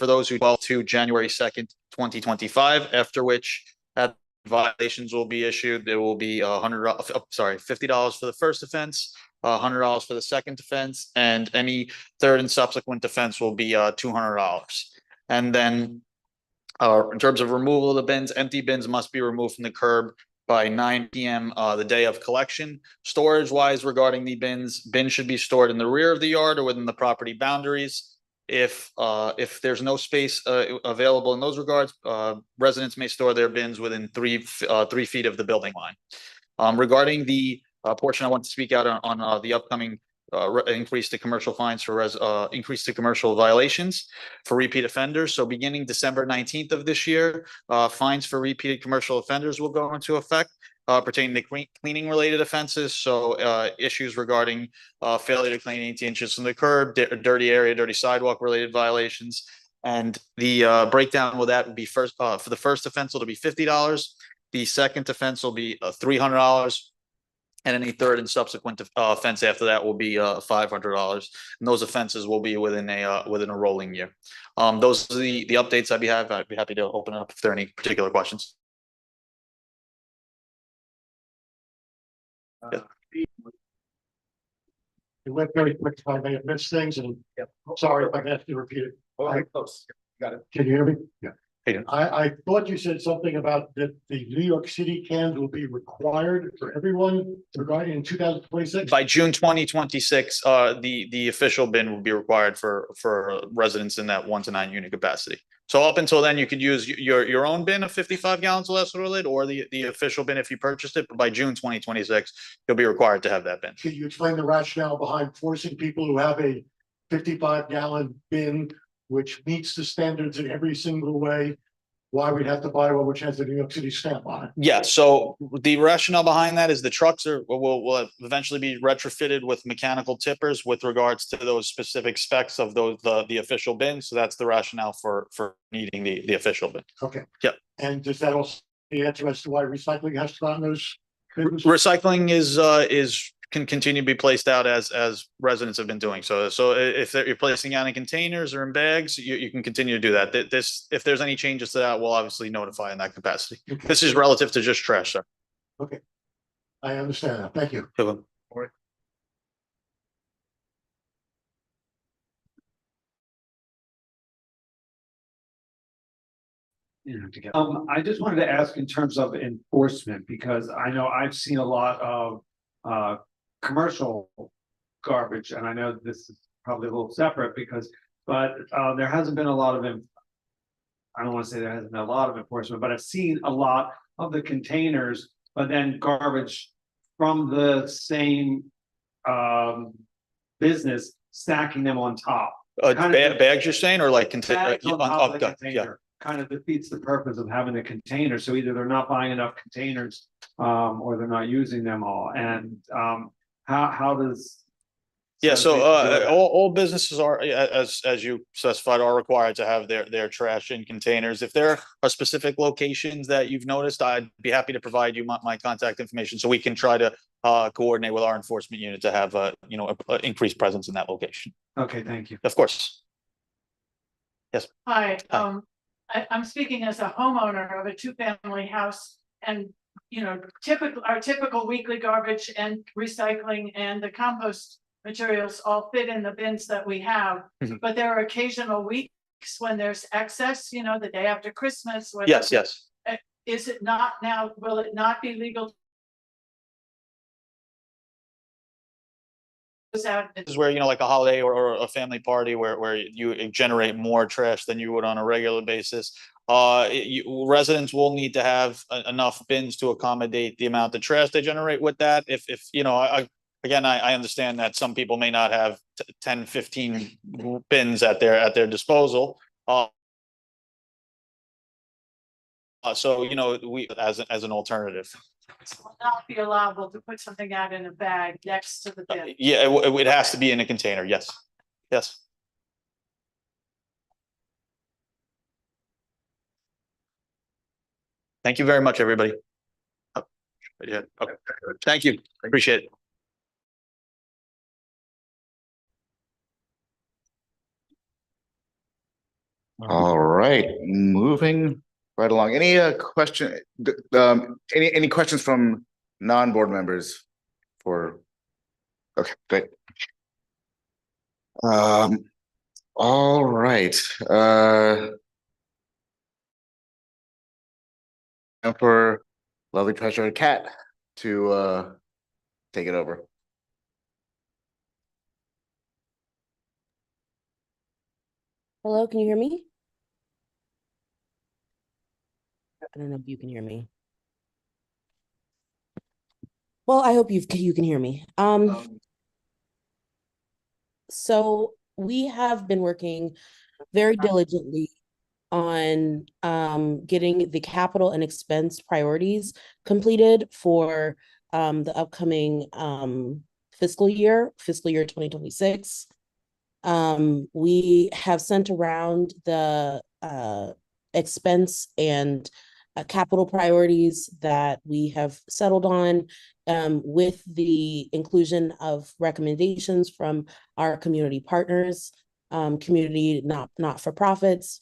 for those who 12 to January 2nd, 2025, after which violations will be issued. There will be $50 for the first offense, $100 for the second offense, and any third and subsequent offense will be $200. And then in terms of removal of the bins, empty bins must be removed from the curb by 9 p.m. The day of collection. Storage wise regarding the bins should be stored in the rear of the yard or within the property boundaries. If there's no space available in those regards, residents may store their bins within 3 feet of the building line. Regarding the portion I want to speak out on the upcoming increase to commercial fines for increase to commercial violations for repeat offenders. So beginning December 19th of this year, fines for repeated commercial offenders will go into effect. Pertaining to cleaning related offenses. So issues regarding failure to clean 18 inches from the curb, dirty area, dirty sidewalk related violations. And the breakdown with that would be for the first offense, it'll be $50. The second offense will be $300. And any third and subsequent offense after that will be $500. And those offenses will be within a rolling year. Those are the updates I'd be happy to open up if there are any particular questions. It went very quick, if I may have missed things, and sorry if I have to repeat it. Close. Got it. Can you hear me? Yeah. I thought you said something about that the New York City cans will be required for everyone regarding in 2026. By June 2026, the official bin will be required for residents in that 1 to 9 unit capacity. So up until then, you could use your own bin of 55 gallons or less lid, or the official bin if you purchased it. But by June 2026, you'll be required to have that bin. Can you explain the rationale behind forcing people who have a 55-gallon bin, which meets the standards in every single way, why we'd have to buy one which has the New York City stamp on it? Yeah, so the rationale behind that is the trucks will eventually be retrofitted with mechanical tippers with regards to those specific specs of the official bin. So that's the rationale for needing the official bin. Okay. Yep. And does that also the answer as to why recycling has to go on those bins? Recycling can continue to be placed out as residents have been doing. So if you're placing out in containers or in bags, you can continue to do that. If there's any changes to that, we'll obviously notify in that capacity. Okay. This is relative to just trash, sir. Okay. I understand that. Thank you. All right. I just wanted to ask in terms of enforcement, because I know I've seen a lot of commercial garbage, and I know this is probably a little separate but there hasn't been a lot of I don't want to say there hasn't been a lot of enforcement, but I've seen a lot of the containers, but then garbage from the same business stacking them on top. Bags you're saying, or like bags on top of the yeah. container kind of defeats the purpose of having a container. So either they're not buying enough containers or they're not using them all. And how does so all businesses are, as you specified, are required to have their trash in containers. If there are specific locations that you've noticed, I'd be happy to provide you my contact information so we can try to coordinate with our enforcement unit to have a increased presence in that location. Okay, thank you. Of course. Yes. Hi, I'm speaking as a homeowner of a 2-family house, and our typical weekly garbage and recycling and the compost materials all fit in the bins that we have. Mm-hmm. But there are occasional weeks when there's excess, the day after Christmas. Yes. Is it not now, will it not be legal? This is where, like a holiday or a family party where you generate more trash than you would on a regular basis. Residents will need to have enough bins to accommodate the amount of trash they generate with that. If I understand that some people may not have 10, 15 bins at their disposal. So, we as an alternative. It will not be allowable to put something out in a bag next to the bin. Yeah, it has to be in a container. Yes. Thank you very much, everybody. Yeah. Okay. Thank you. I appreciate it. All right, moving right along. Any any questions from non-board members for? Okay, great. All right, and for lovely treasurer Kat to take it over. Hello, can you hear me? I don't know if you can hear me. Well, I hope you can hear me. So we have been working very diligently on getting the capital and expense priorities completed for the upcoming fiscal year 2026. We have sent around the expense and capital priorities that we have settled on with the inclusion of recommendations from our community partners, community not-for-profits.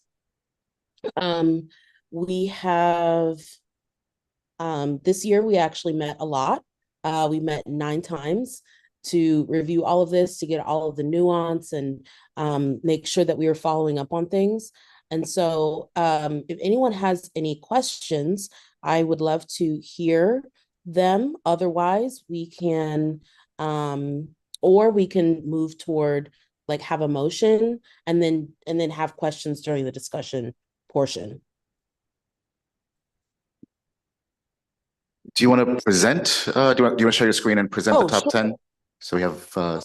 We have this year we actually met a lot. We met 9 times to review all of this, to get all of the nuance and make sure that we were following up on things. And so if anyone has any questions, I would love to hear them. Otherwise, we can or we can move toward like have a motion and then have questions during the discussion portion. Do you want to present? Do you want to share your screen and present the top Sure. 10? So we have so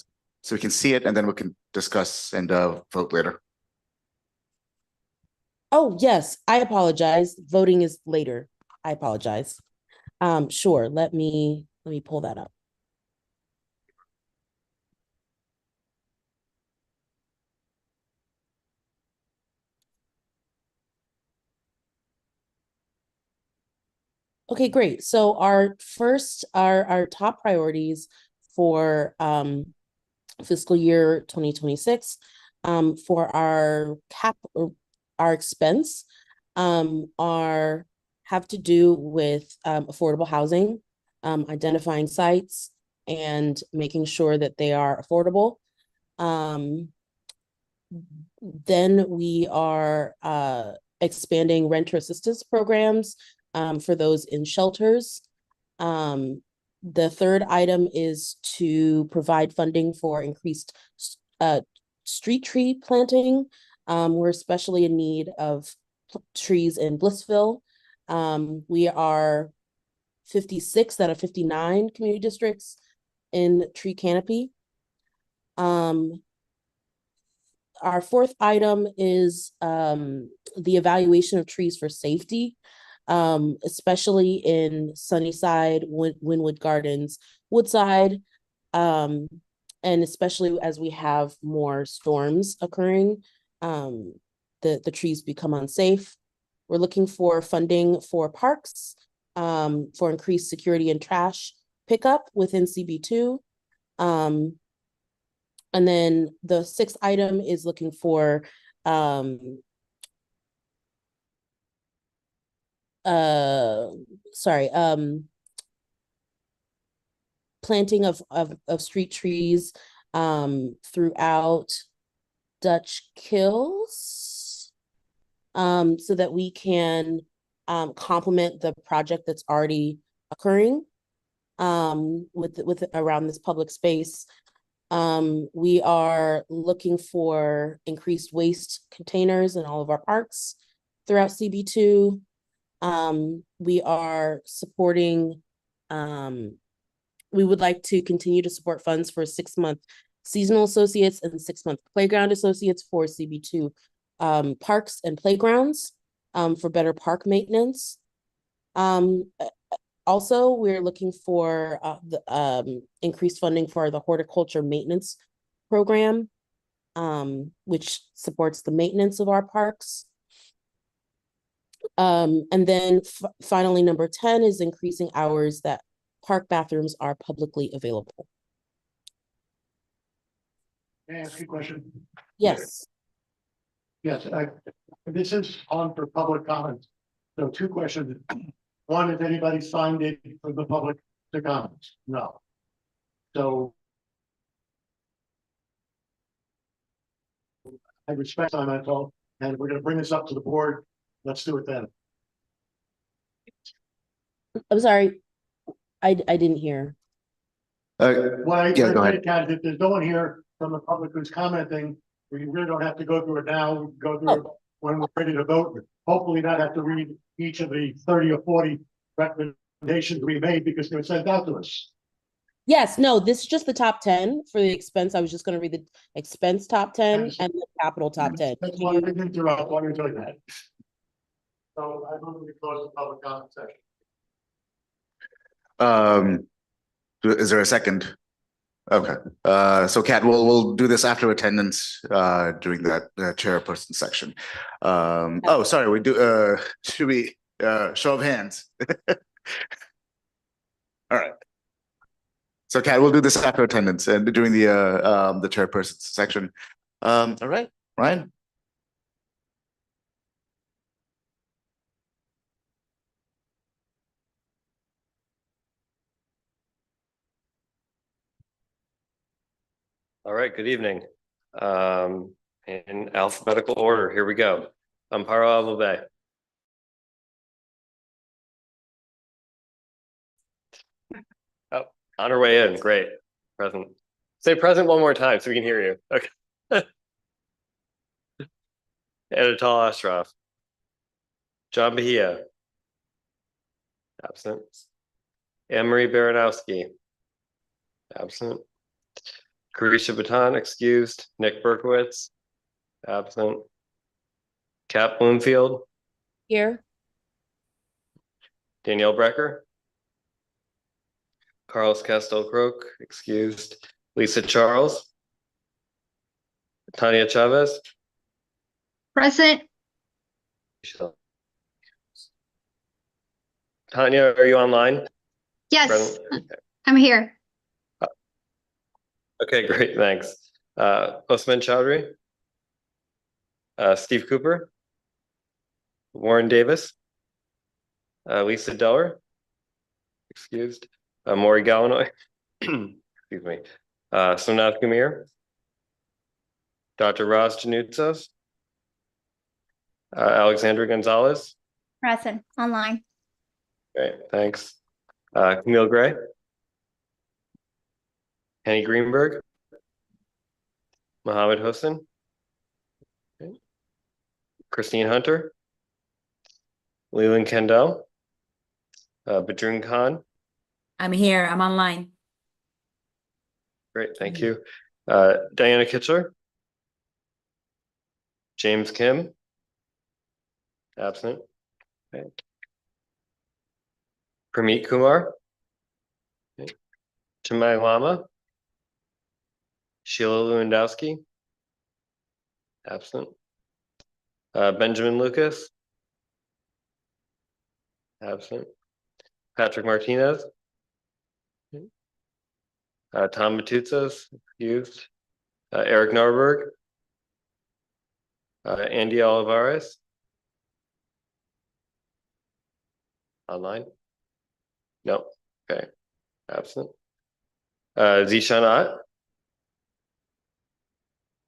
we can see it and then we can discuss and vote later. Oh, yes, I apologize. Voting is later. I apologize. Sure, let me pull that up. Okay, great. So our top priorities for fiscal year 2026 for our expense have to do with affordable housing, identifying sites and making sure that they are affordable. Then we are expanding renter assistance programs for those in shelters. The third item is to provide funding for increased street tree planting. We're especially in need of trees in Blissville. We are 56 out of 59 community districts in tree canopy. Our fourth item is the evaluation of trees for safety, especially in Sunnyside, Wynwood Gardens, Woodside, and especially as we have more storms occurring, the trees become unsafe. We're looking for funding for parks, for increased security and trash pickup within CB2. And then the sixth item is looking for planting of street trees throughout Dutch Kills, so that we can complement the project that's already occurring with around this public space. We are looking for increased waste containers in all of our parks throughout CB2. We are supporting, we would like to continue to support funds for 6-month seasonal associates and 6-month playground associates for CB2 parks and playgrounds for better park maintenance. Also, we're looking for the increased funding for the horticulture maintenance program, which supports the maintenance of our parks. And then finally, number 10 is increasing hours that park bathrooms are publicly available. Can I ask you a question? Yes. Yes, this is on for public comments. So two questions. One, if anybody signed it for the public to comment? No. So I respect time, that's all, and we're gonna bring this up to the board. Let's do it then. I'm sorry. I didn't hear. Why, Yeah, go ahead. if there's no one here from the public who's commenting, we really don't have to go through it now. We can go through it when we're ready to vote. Hopefully not have to read each of the 30 or 40 recommendations we made because they were sent out to us. Yes, no, this is just the top 10 for the expense. I was just gonna read the expense top 10 and the capital top 10. That's why I didn't interrupt while you're doing that. So I move we close the public comment section. Is there a second? Okay, so Kat, we'll do this after attendance, during that chairperson section. Oh, sorry, we do, should we, show of hands? All right. So Kat, we'll do this after attendance and during the chairperson section. All right, Ryan? All right, good evening. In alphabetical order, here we go. Amparo Alves. Oh, on her way in, great. Present. Say present one more time so we can hear you. Okay. Anatol Ashraf. John Bahia. Absent. Anne-Marie Baranowski. Absent. Carisha Baton, excused. Nick Berkowitz, absent. Kat Bloomfield. Here. Danielle Brecker. Carlos Castel-Croak, excused. Lisa Charles. Tanya Chavez. Present. Tanya, are you online? Yes, Present? I'm here. Okay, great, thanks. Osman Chowdhury. Steve Cooper. Warren Davis. Lisa Deller. Excused. Maury Gallinoy. Excuse me. Somnath Kumir. Dr. Raz Janutzos. Alexandra Gonzalez. Present, online. Great, thanks. Camille Gray. Henny Greenberg. Mohammed Hossein. Okay. Christine Hunter. Leland Kendall. Badrun Khan. I'm here. I'm online. Great, thank you. Diana Kitcher. James Kim. Absent. Okay. Prameet Kumar. Okay. Chinmay Lama. Sheila Lewandowski. Absent. Benjamin Lucas. Absent. Patrick Martinez. Okay. Tom Matuzos, excused. Eric Narberg. Andy Olivares. Online? No. Okay. Absent. Zishan Ott.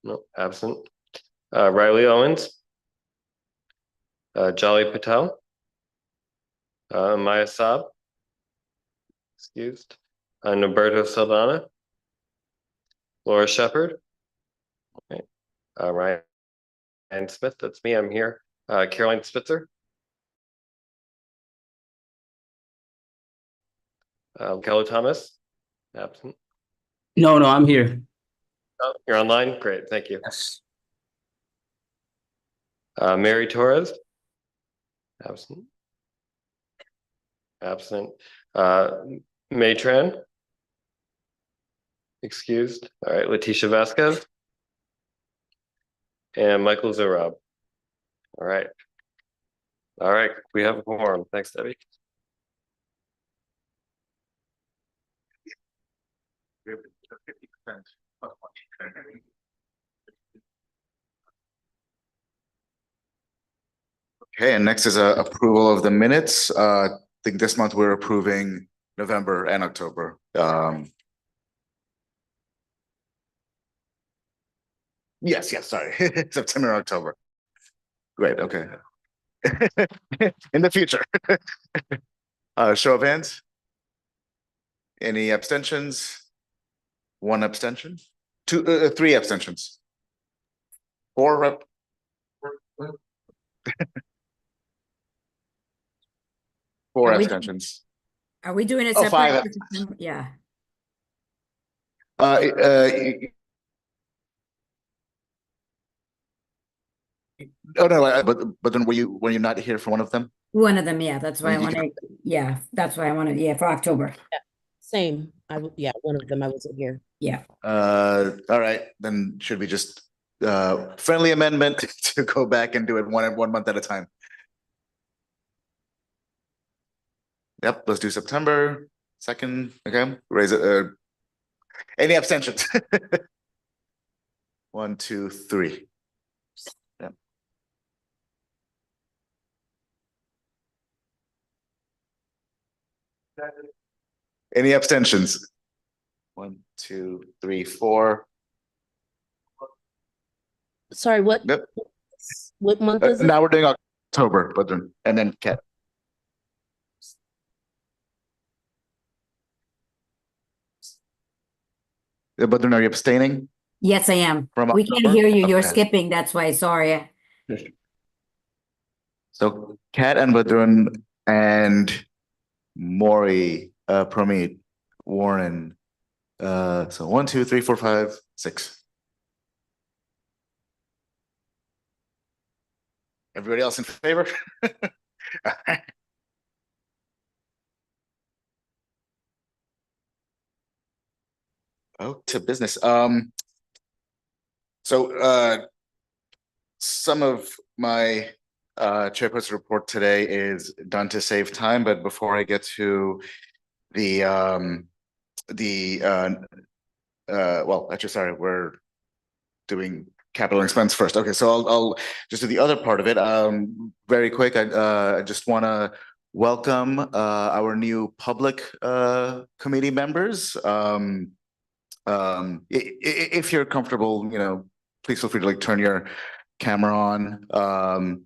No, absent. Riley Owens. Jolly Patel. Maya Saab. Excused. Noberto Saldana. Laura Shepard. Okay. Ryan Smith, that's me, I'm here. Caroline Spitzer. Kelly Thomas. Absent. No, I'm here. Oh, you're online? Great, thank you. Yes. Mary Torres. Absent. Absent. May Tran. Excused. All right, Letitia Vasquez. And Michael Zorab. All right. All right, we have a quorum. Thanks, Debbie. We have 50%. Okay, and next is a approval of the minutes. I think this month we're approving November and October. Yes, sorry, September, October. Great, okay. In the future. Show of hands. Any abstentions? One abstention? Three abstentions. Four. Four Are we- abstentions. Are we doing it Oh, separate? five. Yeah. Oh no, but then were you not here for one of them? One of them, yeah, that's why I You- wanted, yeah, that's why I wanted, yeah, for October. Same. Yeah, one of them I wasn't here. Yeah. All right, then should we just friendly amendment to go back and do it one month at a time? Yep, let's do September 2nd. Okay, raise it. Any abstentions? 1, 2, 3. Yep. Any abstentions? 1, 2, 3, 4. Sorry, what? Yep. What month is it? Now we're doing October, but then and then Kat. But then are you abstaining? Yes, I am. From We can't October? hear you. You're Okay. skipping. That's why, sorry. So Kat and Badrun and Maury, Pramit, Warren. So 1, 2, 3, 4, 5, 6. Everybody else in favor? Oh, to business. So some of my chairperson report today is done to save time, but before I get to the well, actually, sorry, we're doing capital expense first. Okay, so I'll just do the other part of it. Very quick. I just want to welcome our new public committee members. If you're comfortable, please feel free to turn your camera on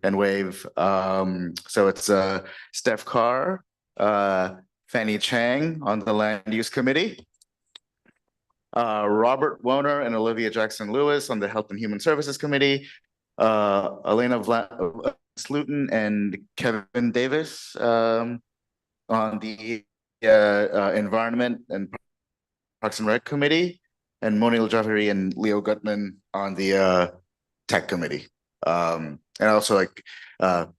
and wave. So it's Steph Carr, Fanny Chang on the Land Use Committee, Robert Woner and Olivia Jackson Lewis on the Health and Human Services Committee, Elena Slutin and Kevin Davis on the Environment and Parks and Rec Committee, and Moni Jafari and Leo Gutman on the Tech Committee. And also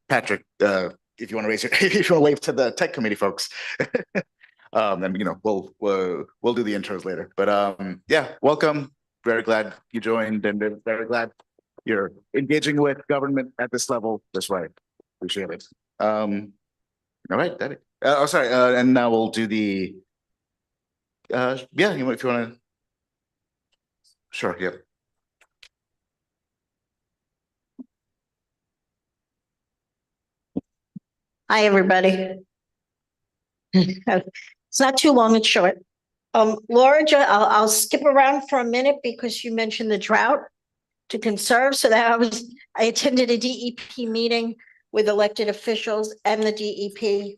Patrick, if you want to raise your, if you want to wave to the Tech Committee folks. And we'll do the intros later. But yeah, welcome. Very glad you joined, and very glad you're engaging with government at this level this way. Appreciate it. All right, Debbie. Sorry. And now we'll do the. Yeah, if you want to. Sure. Yep. Hi, everybody. It's not too long and short. Laura, I'll skip around for a minute because you mentioned the drought to conserve. So I attended a DEP meeting with elected officials and the DEP.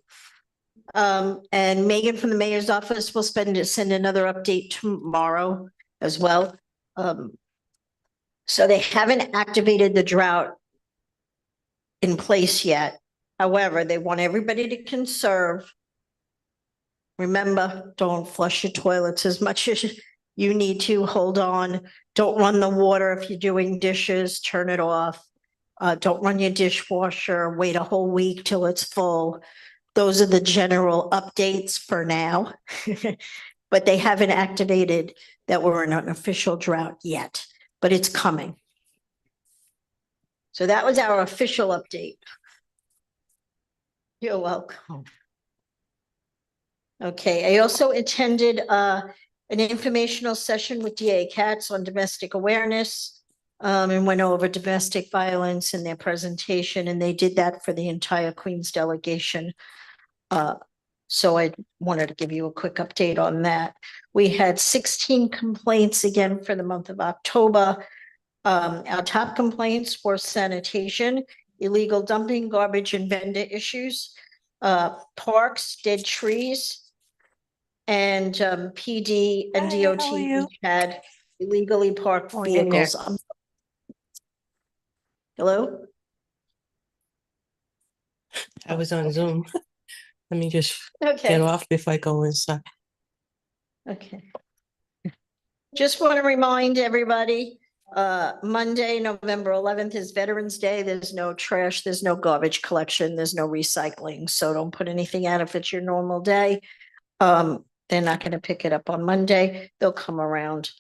And Megan from the mayor's office will send another update tomorrow as well. So they haven't activated the drought in place yet. However, they want everybody to conserve. Remember, don't flush your toilets as much as you need to. Hold on. Don't run the water if you're doing dishes, turn it off. Don't run your dishwasher, wait a whole week till it's full. Those are the general updates for now. But they haven't activated that we're in an official drought yet, but it's coming. So that was our official update. You're welcome. Okay, I also attended an informational session with DA Katz on domestic awareness. and went over domestic violence in their presentation, and they did that for the entire Queens delegation. So I wanted to give you a quick update on that. We had 16 complaints again for the month of October. Our top complaints were sanitation, illegal dumping, garbage and vendor issues, parks, dead trees. And PD and Hi, how DOT are you? each had illegally parked Oh, in there. vehicles. Hello? I was on Zoom. Let me just Okay. get off before I go inside. Okay. Just want to remind everybody, Monday, November 11th is Veterans Day. There's no trash, there's no garbage collection, there's no recycling. So don't put anything out if it's your normal day. They're not going to pick it up on Monday. They'll come around.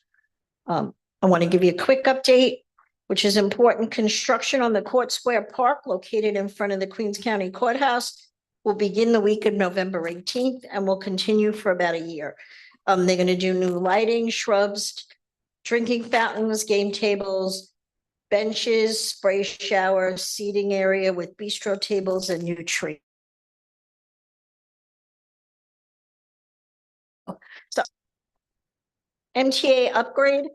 I want to give you a quick update, which is important. Construction on the Court Square Park located in front of the Queens County Courthouse will begin the week of November 18th and will continue for about a year. They're going to do new lighting, shrubs, drinking fountains, game tables, benches, spray showers, seating area with bistro tables and new tree. So MTA upgrade,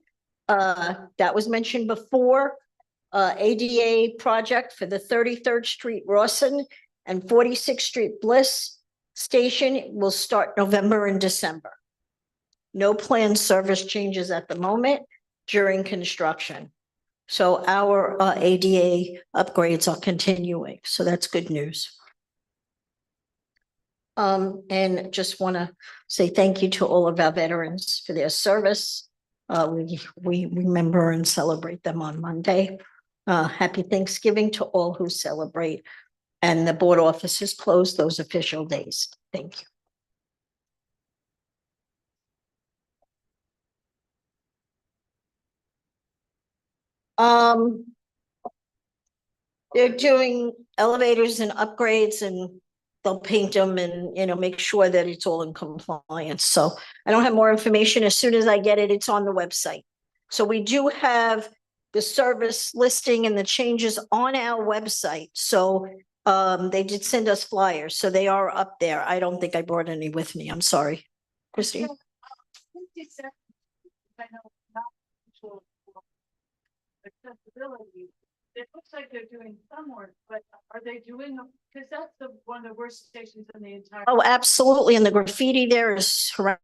that was mentioned before. ADA project for the 33rd Street Rawson and 46th Street Bliss station will start November and December. No planned service changes at the moment during construction. So our ADA upgrades are continuing, so that's good news. And just want to say thank you to all of our veterans for their service. We remember and celebrate them on Monday. Happy Thanksgiving to all who celebrate. And the board office is closed those official days. Thank you. They're doing elevators and upgrades, and they'll paint them and, you know, make sure that it's all in compliance. So I don't have more information. As soon as I get it, it's on the website. So we do have the service listing and the changes on our website. So they did send us flyers, so they are up there. I don't think I brought any with me. I'm sorry. Christine? Accessibility. It looks like they're doing some work, but are they doing, because that's one of the worst stations in the entire. Oh, absolutely. And the graffiti there is horrendous.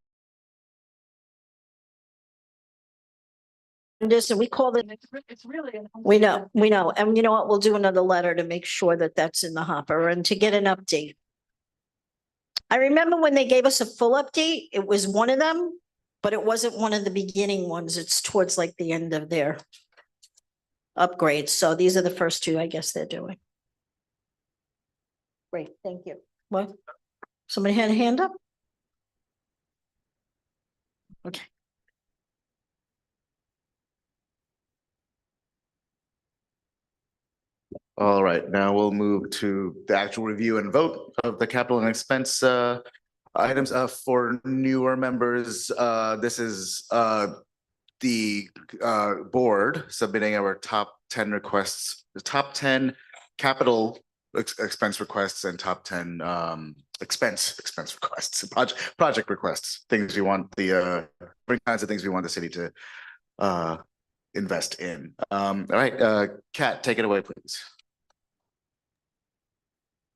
And we call it, It's really. we know. And you know what? We'll do another letter to make sure that that's in the hopper and to get an update. I remember when they gave us a full update, it was one of them, but it wasn't one of the beginning ones. It's towards like the end of their upgrades. So these are the first two, I guess they're doing. Great, thank you. What? Somebody had a hand up? Okay. All right, now we'll move to the actual review and vote of the capital and expense items. For newer members, this is the board submitting our top 10 requests, the top 10 capital expense requests and top 10 expense requests, project requests, things we want the kinds of things we want the city to invest in. All right, Kat, take it away, please.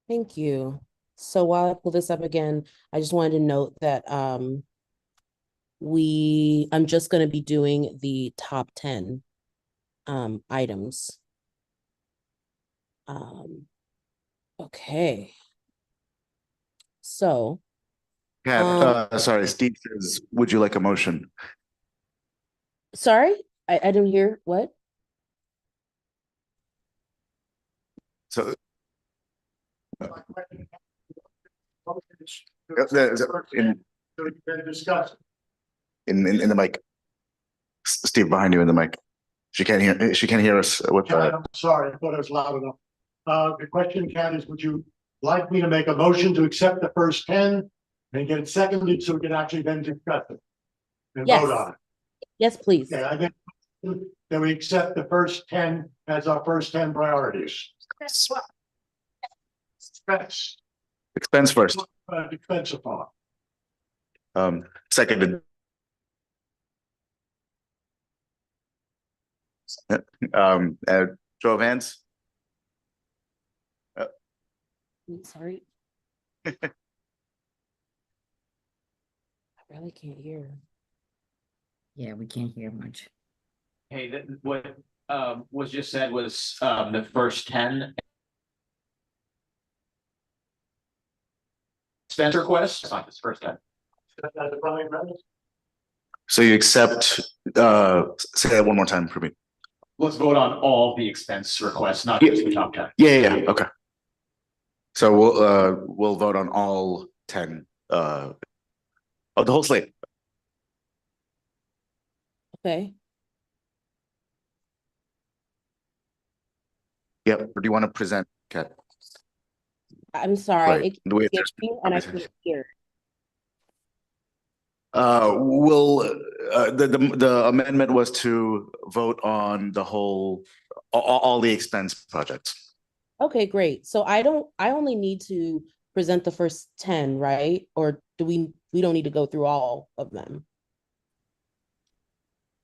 Thank you. So while I pull this up again, I just wanted to note that I'm just going to be doing the top 10 items. Okay. So Kat, sorry, Steve says, would you like a motion? sorry, I didn't hear what? So in the mic, Steve, behind you in the mic. She can't hear us with Kat, I'm sorry, I thought I was loud enough. The question, Kat, is would you like me to make a motion to accept the first 10 and get it seconded so we can actually then discuss it and Yes. vote on it? Yes, please. Yeah, I think that we accept the first 10 as our first 10 priorities. Expense, Expense first. expensive part. Seconded. Show of hands. Sorry. I really can't hear. Yeah, we can't hear much. Hey, what was just said was the first 10 expense requests, it's not this first 10. So you accept, say that one more time for me. Let's vote on all the expense requests, not just the top 10. Yeah, okay. So we'll vote on all 10 of the whole slate. Okay. Yep. Or do you want to present, Kat? I'm sorry. Right. It The way keeps skipping and I couldn't hear. The amendment was to vote on the whole, all the expense projects. Okay, great. So I only need to present the first 10, right? Or do we don't need to go through all of them?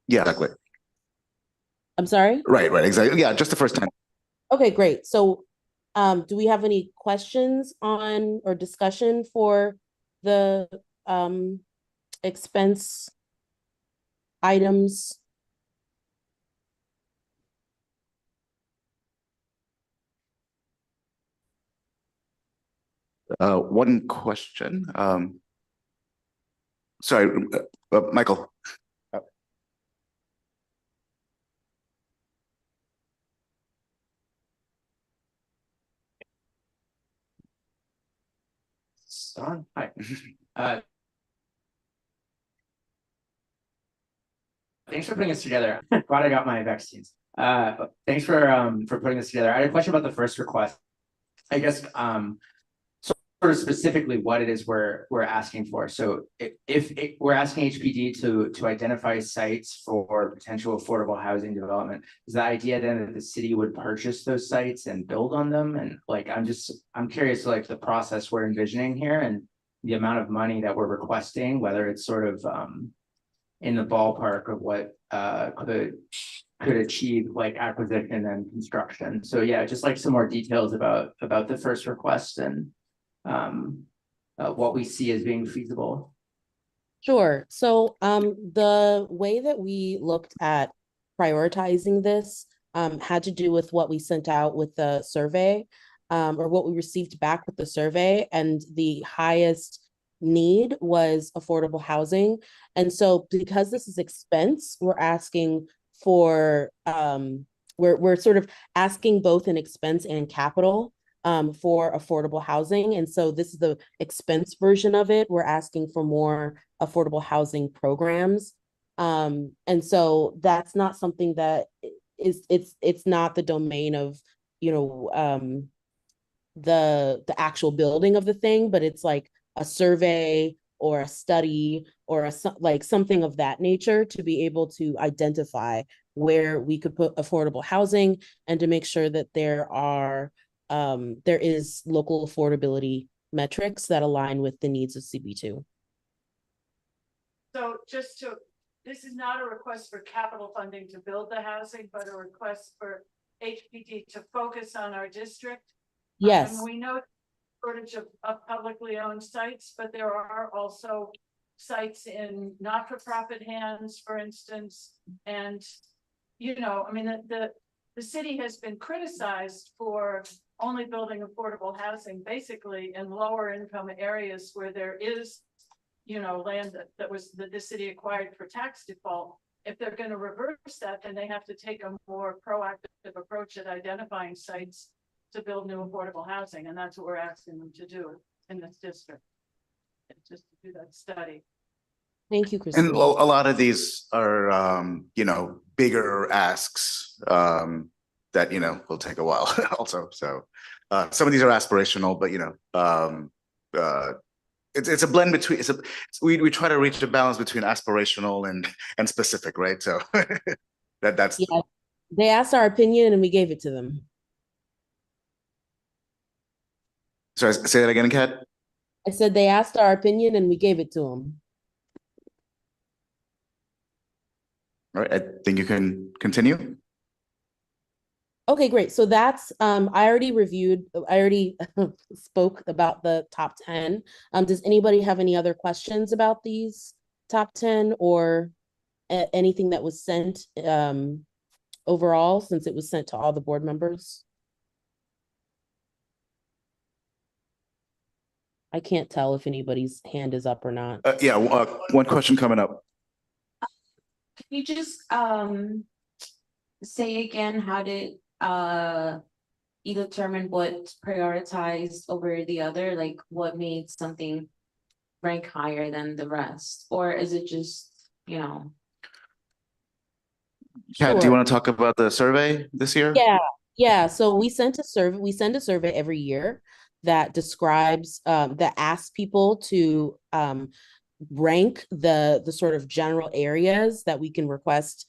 Yeah, exactly. I'm sorry? Right, exactly. Yeah, just the first 10. Okay, great. So do we have any questions on or discussion for the expense items? One question. Sorry, Michael. Hi. Thanks for putting this together. Glad I got my vaccines. Thanks for putting this together. I had a question about the first request. I guess sort of specifically what it is we're asking for. So if we're asking HPD to identify sites for potential affordable housing development, is the idea then that the city would purchase those sites and build on them? And like I'm curious like the process we're envisioning here and the amount of money that we're requesting, whether it's sort of in the ballpark of what could achieve like acquisition and construction. So yeah, just like some more details about the first request and what we see as being feasible. Sure. So the way that we looked at prioritizing this had to do with what we sent out with the survey or what we received back with the survey, and the highest need was affordable housing. And so because this is expense, we're asking for we're sort of asking both an expense and capital for affordable housing. And so this is the expense version of it. We're asking for more affordable housing programs. And so that's not something that it's not the domain of, you know, the actual building of the thing, but it's like a survey or a study or like something of that nature to be able to identify where we could put affordable housing and to make sure that there is local affordability metrics that align with the needs of CB2. So this is not a request for capital funding to build the housing, but a request for HPD to focus on our district. Yes. And we know shortage of publicly owned sites, but there are also sites in not-for-profit hands, for instance. And, you know, I mean, the city has been criticized for only building affordable housing, basically in lower income areas where there is, you know, land that the city acquired for tax default. If they're going to reverse that, then they have to take a more proactive approach at identifying sites to build new affordable housing, and that's what we're asking them to do in this district. Just to do that study. Thank you, Christine. And a lot of these are, you know, bigger asks that, you know, will take a while also. So some of these are aspirational, but, you know, it's a blend between, we try to reach a balance between aspirational and specific, right? So That's, Yeah, they asked our opinion and we gave it to them. sorry, say that again, Kat? I said they asked our opinion and we gave it to them. All right, I think you can continue. Okay, great. So that's I already spoke about the top 10. Does anybody have any other questions about these top 10 or anything that was sent overall, since it was sent to all the board members? I can't tell if anybody's hand is up or not. Yeah, one question coming up. Can you just say again, how did you determine what prioritized over the other? Like what made something rank higher than the rest? Or is it just, you know? Kat, do you Sure. want to talk about the survey this year? Yeah. So we sent a survey. We send a survey every year that describes that asks people to rank the sort of general areas that we can request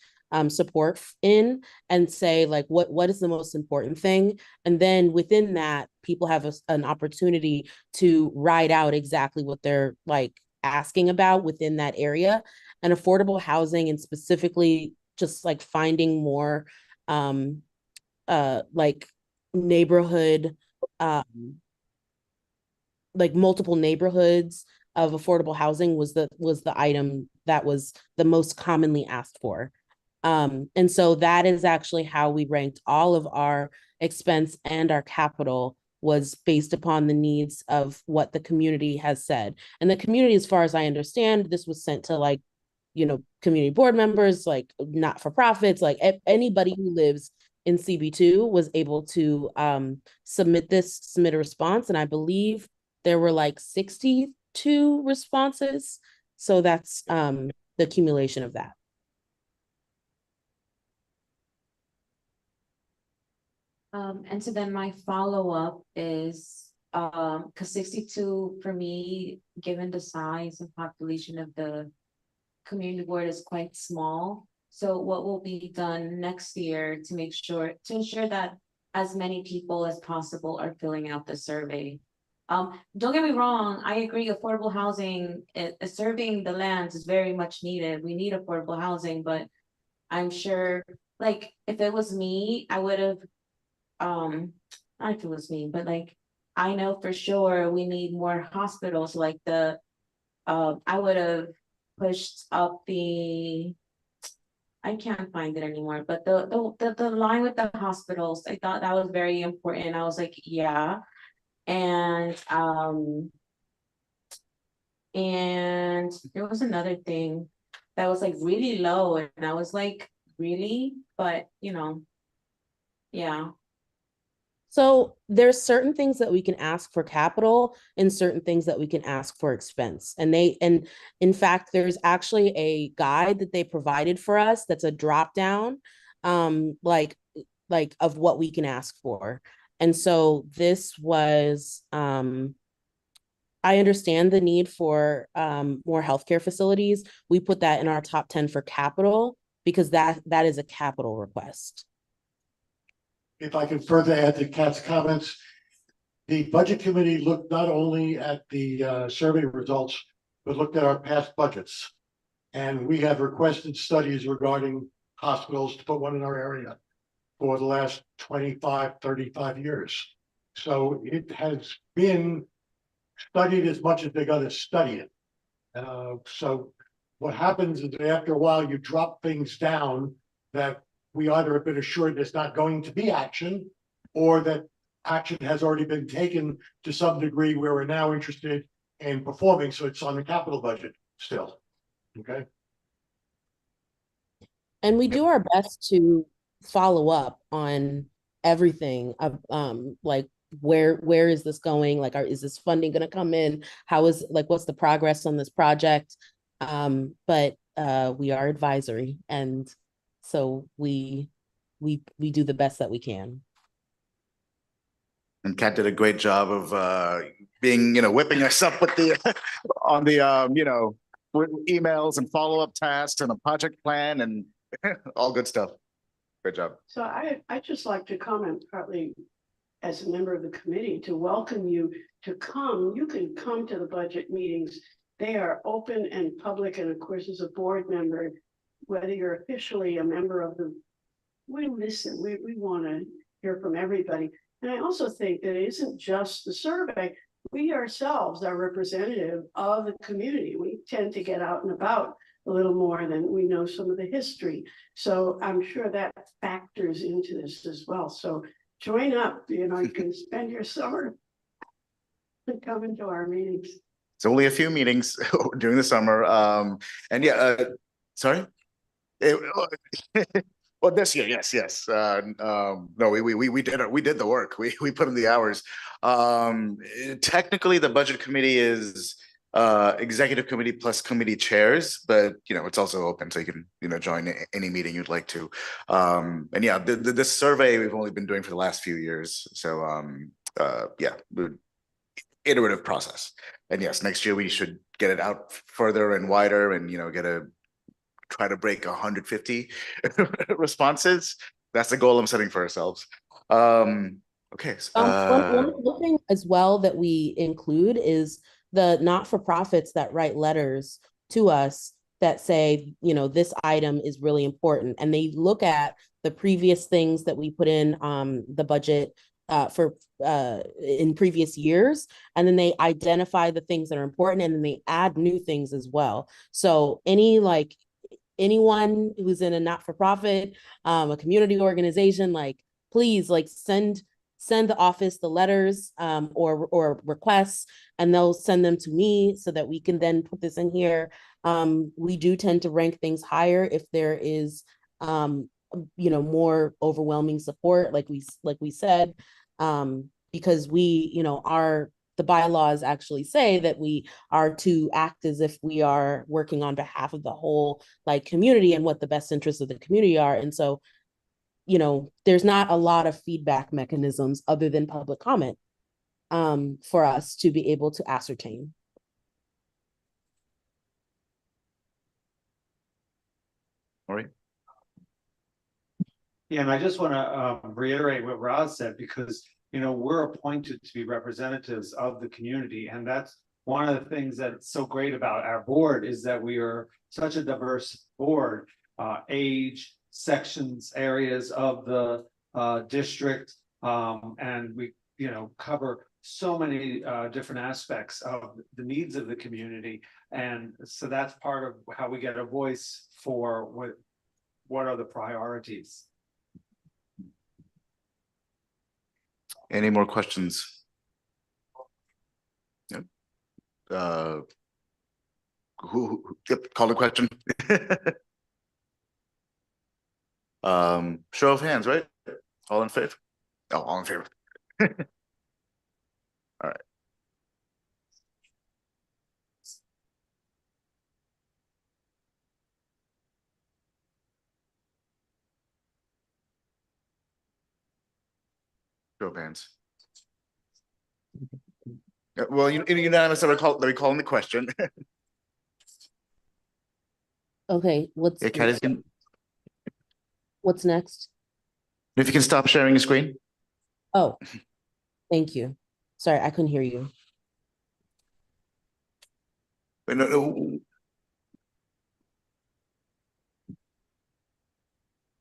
support in, and say like what is the most important thing, and then within that people have an opportunity to write out exactly what they're like asking about within that area. And affordable housing, and specifically just like finding more like neighborhood like multiple neighborhoods of affordable housing was the item that was the most commonly asked for. And so that is actually how we ranked all of our expense, and our capital was based upon the needs of what the community has said. And the community, as far as I understand, this was sent to like, you know, community board members, like not for profits, like anybody who lives in CB2 was able to submit a response. And I believe there were like 62 responses. So that's the accumulation of that. And so then my follow-up is, because 62 for me, given the size and population of the community board, is quite small. So what will be done next year to ensure that as many people as possible are filling out the survey? Don't get me wrong, I agree, affordable housing, serving the lands is very much needed. We need affordable housing, but I'm sure, like, if it was me, I would have, not if it was me, but like, I know for sure we need more hospitals, like I would have pushed up I can't find it anymore, but the line with the hospitals, I thought that was very important. I was like, yeah. And there was another thing that was like really low, and I was like, really? But you know, yeah. So there's certain things that we can ask for capital and certain things that we can ask for expense. And in fact, there's actually a guide that they provided for us that's a drop down, like of what we can ask for. And so this was, I understand the need for more healthcare facilities. We put that in our top 10 for capital because that is a capital request. If I can further add to Kat's comments, the budget committee looked not only at the survey results, but looked at our past budgets. And we have requested studies regarding hospitals to put one in our area for the last 25, 35 years. So it has been studied as much as they're going to study it. So what happens is that after a while, you drop things down that we either have been assured there's not going to be action, or that action has already been taken to some degree where we're now interested in performing. So it's on the capital budget still. Okay. And we do our best to follow up on everything of like where is this going? Like, is this funding going to come in? How is, like, what's the progress on this project? But we are advisory, and so we do the best that we can. And Kat did a great job of being, whipping us up with the on the with emails and follow-up tasks and a project plan and all good stuff. Good job. So I'd just like to comment partly as a member of the committee to welcome you to come. You can come to the budget meetings. They are open and public, and of course, as a board member, whether you're officially a member of the, we listen, we want to hear from everybody. And I also think that it isn't just the survey. We ourselves are representative of the community. We tend to get out and about a little more than we know some of the history. So I'm sure that factors into this as well. So join up, you know, you can spend your summer and come into our meetings. It's only a few meetings during the summer. And yeah, sorry. Well, this year, yes. No, we did the work. We put in the hours. Technically, the budget committee is executive committee plus committee chairs, but you know it's also open, so you can join any meeting you'd like to. And yeah, this survey we've only been doing for the last few years, so yeah, iterative process. And yes, next year we should get it out further and wider, and try to break 150 responses. That's the goal I'm setting for ourselves. Okay. One thing as well that we include is the not-for-profits that write letters to us that say, this item is really important. And they look at the previous things that we put in the budget in previous years, and then they identify the things that are important, and then they add new things as well. So anyone who's in a not-for-profit, a community organization, please send the office the letters or requests, and they'll send them to me so that we can then put this in here. We do tend to rank things higher if there is more overwhelming support, like we said, because the bylaws actually say that we are to act as if we are working on behalf of the whole community and what the best interests of the community are. And so, there's not a lot of feedback mechanisms other than public comment for us to be able to ascertain. All right. Yeah, and I just want to reiterate what Roz said, because we're appointed to be representatives of the community, and that's one of the things that's so great about our board, is that we are such a diverse board, age, sections, areas of the district, and we cover so many different aspects of the needs of the community, and so that's part of how we get a voice for what are the priorities. Any more questions? Yep. Yep, call the question. Show of hands, right? All in favor? Oh, all in favor. All right. Show of hands. Well, unanimous that we're calling the question. Okay, what's next? If you can stop sharing your screen. Oh, thank you. Sorry, I couldn't hear you. No.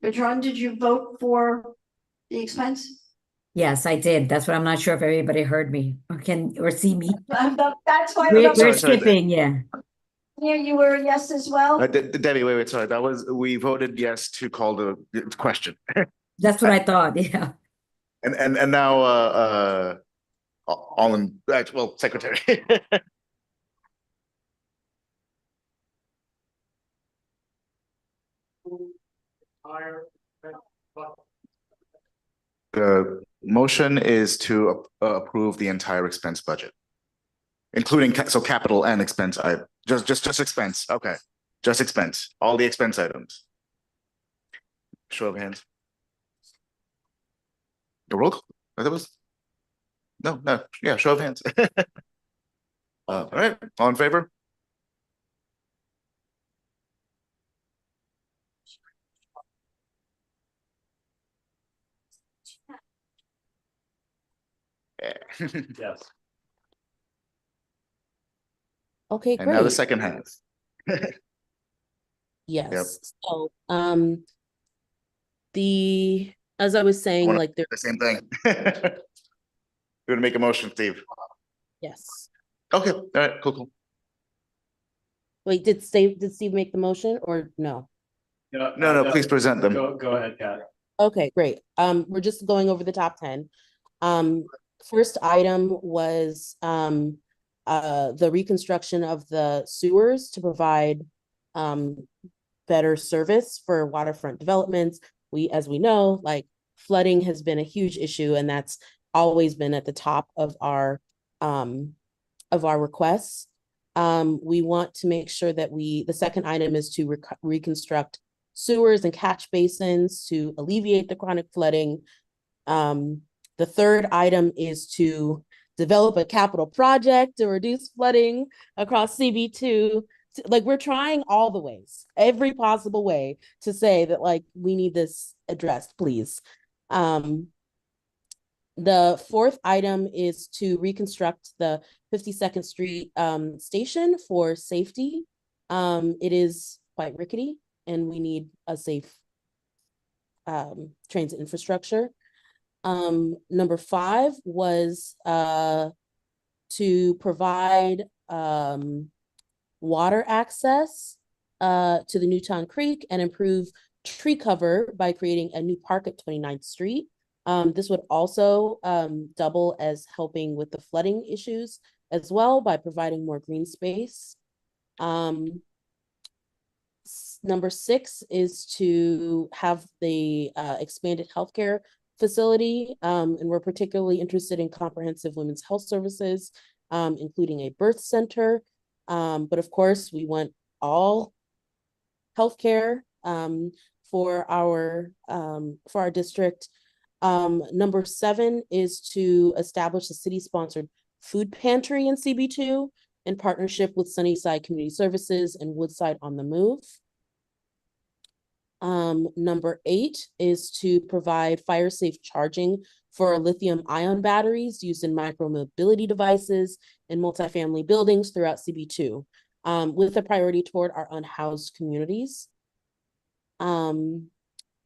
Bertrand, did you vote for the expense? Yes, I did. That's what I'm not sure if everybody heard me or see me. That's why. We're skipping, yeah. Yeah, you were a yes as well? Debbie, wait, sorry. We voted yes to call the question. That's what I thought, yeah. And now all in, well, secretary. The motion is to approve the entire expense budget, including capital and expense. Just expense. Okay, just expense. All the expense items. Show of hands. The roll call. That was no. Yeah, show of hands. All right, all in favor? Yes. Okay, And now the great. second half. Yes. So, as I was saying, Wanna- like there, The same thing. You want to make a motion, Steve? yes. Okay, all right, cool. Wait, did Steve make the motion or no? No, please present them. Go ahead, Kat. Okay, great. We're just going over the top 10. First item was the reconstruction of the sewers to provide better service for waterfront developments. As we know, like flooding has been a huge issue, and that's always been at the top of our requests. We want to make sure that the second item is to reconstruct sewers and catch basins to alleviate the chronic flooding. The third item is to develop a capital project to reduce flooding across CB2. Like we're trying all the ways, every possible way to say that like we need this addressed, please. The fourth item is to reconstruct the 52nd Street station for safety. It is quite rickety and we need a safe transit infrastructure. Number 5 was to provide water access to the Newtown Creek and improve tree cover by creating a new park at 29th Street. This would also double as helping with the flooding issues as well by providing more green space. Number 6 is to have the expanded healthcare facility, and we're particularly interested in comprehensive women's health services, including a birth center. But of course, we want all healthcare for our district. Number 7 is to establish a city-sponsored food pantry in CB2 in partnership with Sunnyside Community Services and Woodside on the Move. Number 8 is to provide fire-safe charging for lithium-ion batteries used in micro-mobility devices in multifamily buildings throughout CB2, with a priority toward our unhoused communities.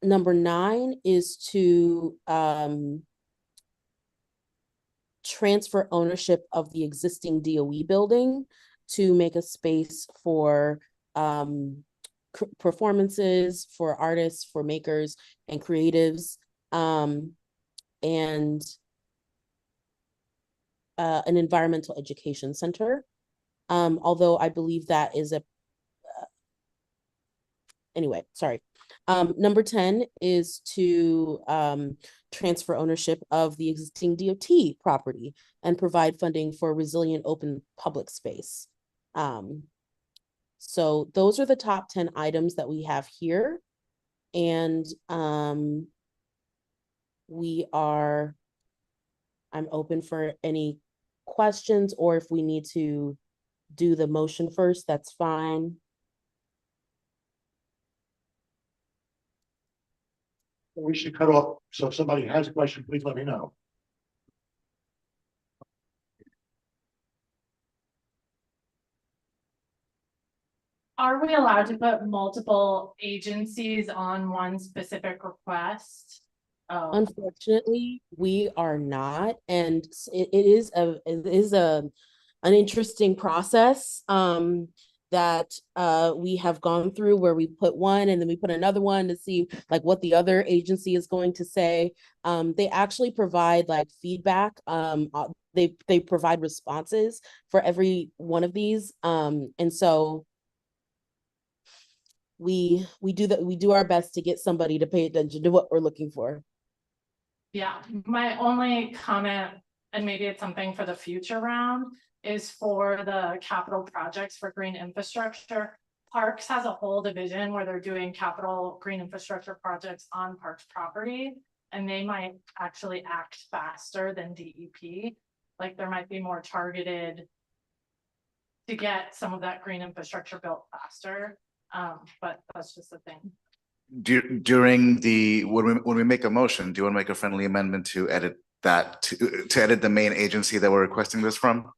Number 9 is to transfer ownership of the existing DOE building to make a space for performances, for artists, for makers and creatives, and an environmental education center. Although I believe that is anyway, sorry. Number 10 is to transfer ownership of the existing DOT property and provide funding for resilient open public space. So those are the top 10 items that we have here. And I'm open for any questions, or if we need to do the motion first, that's fine. We should cut off, so if somebody has a question, please let me know. Are we allowed to put multiple agencies on one specific request? Oh. Unfortunately, we are not, and it is an interesting process that we have gone through, where we put one and then we put another one to see like what the other agency is going to say. They actually provide like feedback. They provide responses for every one of these, and so we do our best to get somebody to pay attention to what we're looking for. Yeah, my only comment, and maybe it's something for the future round, is for the capital projects for green infrastructure. Parks has a whole division where they're doing capital green infrastructure projects on Parks property, and they might actually act faster than DEP. Like there might be more targeted to get some of that green infrastructure built faster. But that's just the thing. During when we make a motion, do you want to make a friendly amendment to edit that to edit the main agency that we're requesting this from?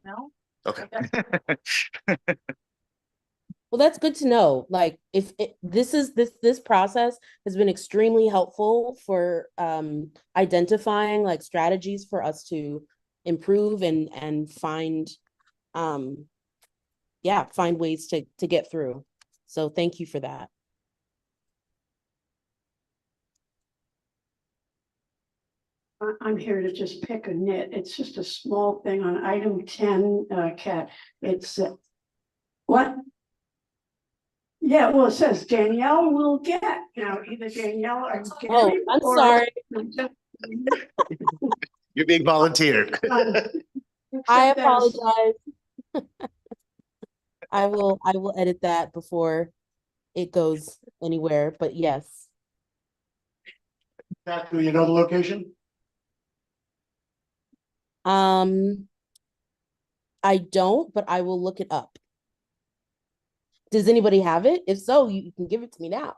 No? Okay. Well, that's good to know. Like, this process has been extremely helpful for identifying like strategies for us to improve and find find ways to get through. So thank you for that. I'm here to just pick a nit. It's just a small thing on item 10, Kat. It's what? Yeah, well, it says Danielle will get. Now, either Danielle or Oh, Gary. I'm or- sorry. You're being volunteered. I Except there's- apologize. I will edit that before it goes anywhere, but yes. Kat, do you know the location? I don't, but I will look it up. Does anybody have it? If so, you can give it to me now.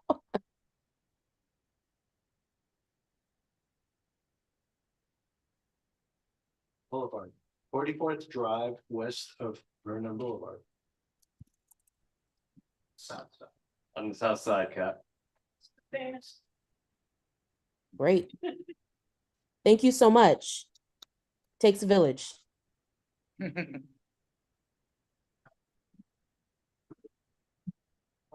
Boulevard, 44th Drive, west of Vernon Boulevard. South side. On the south side, Kat. Famous. Great. Thank you so much. Takes a village. All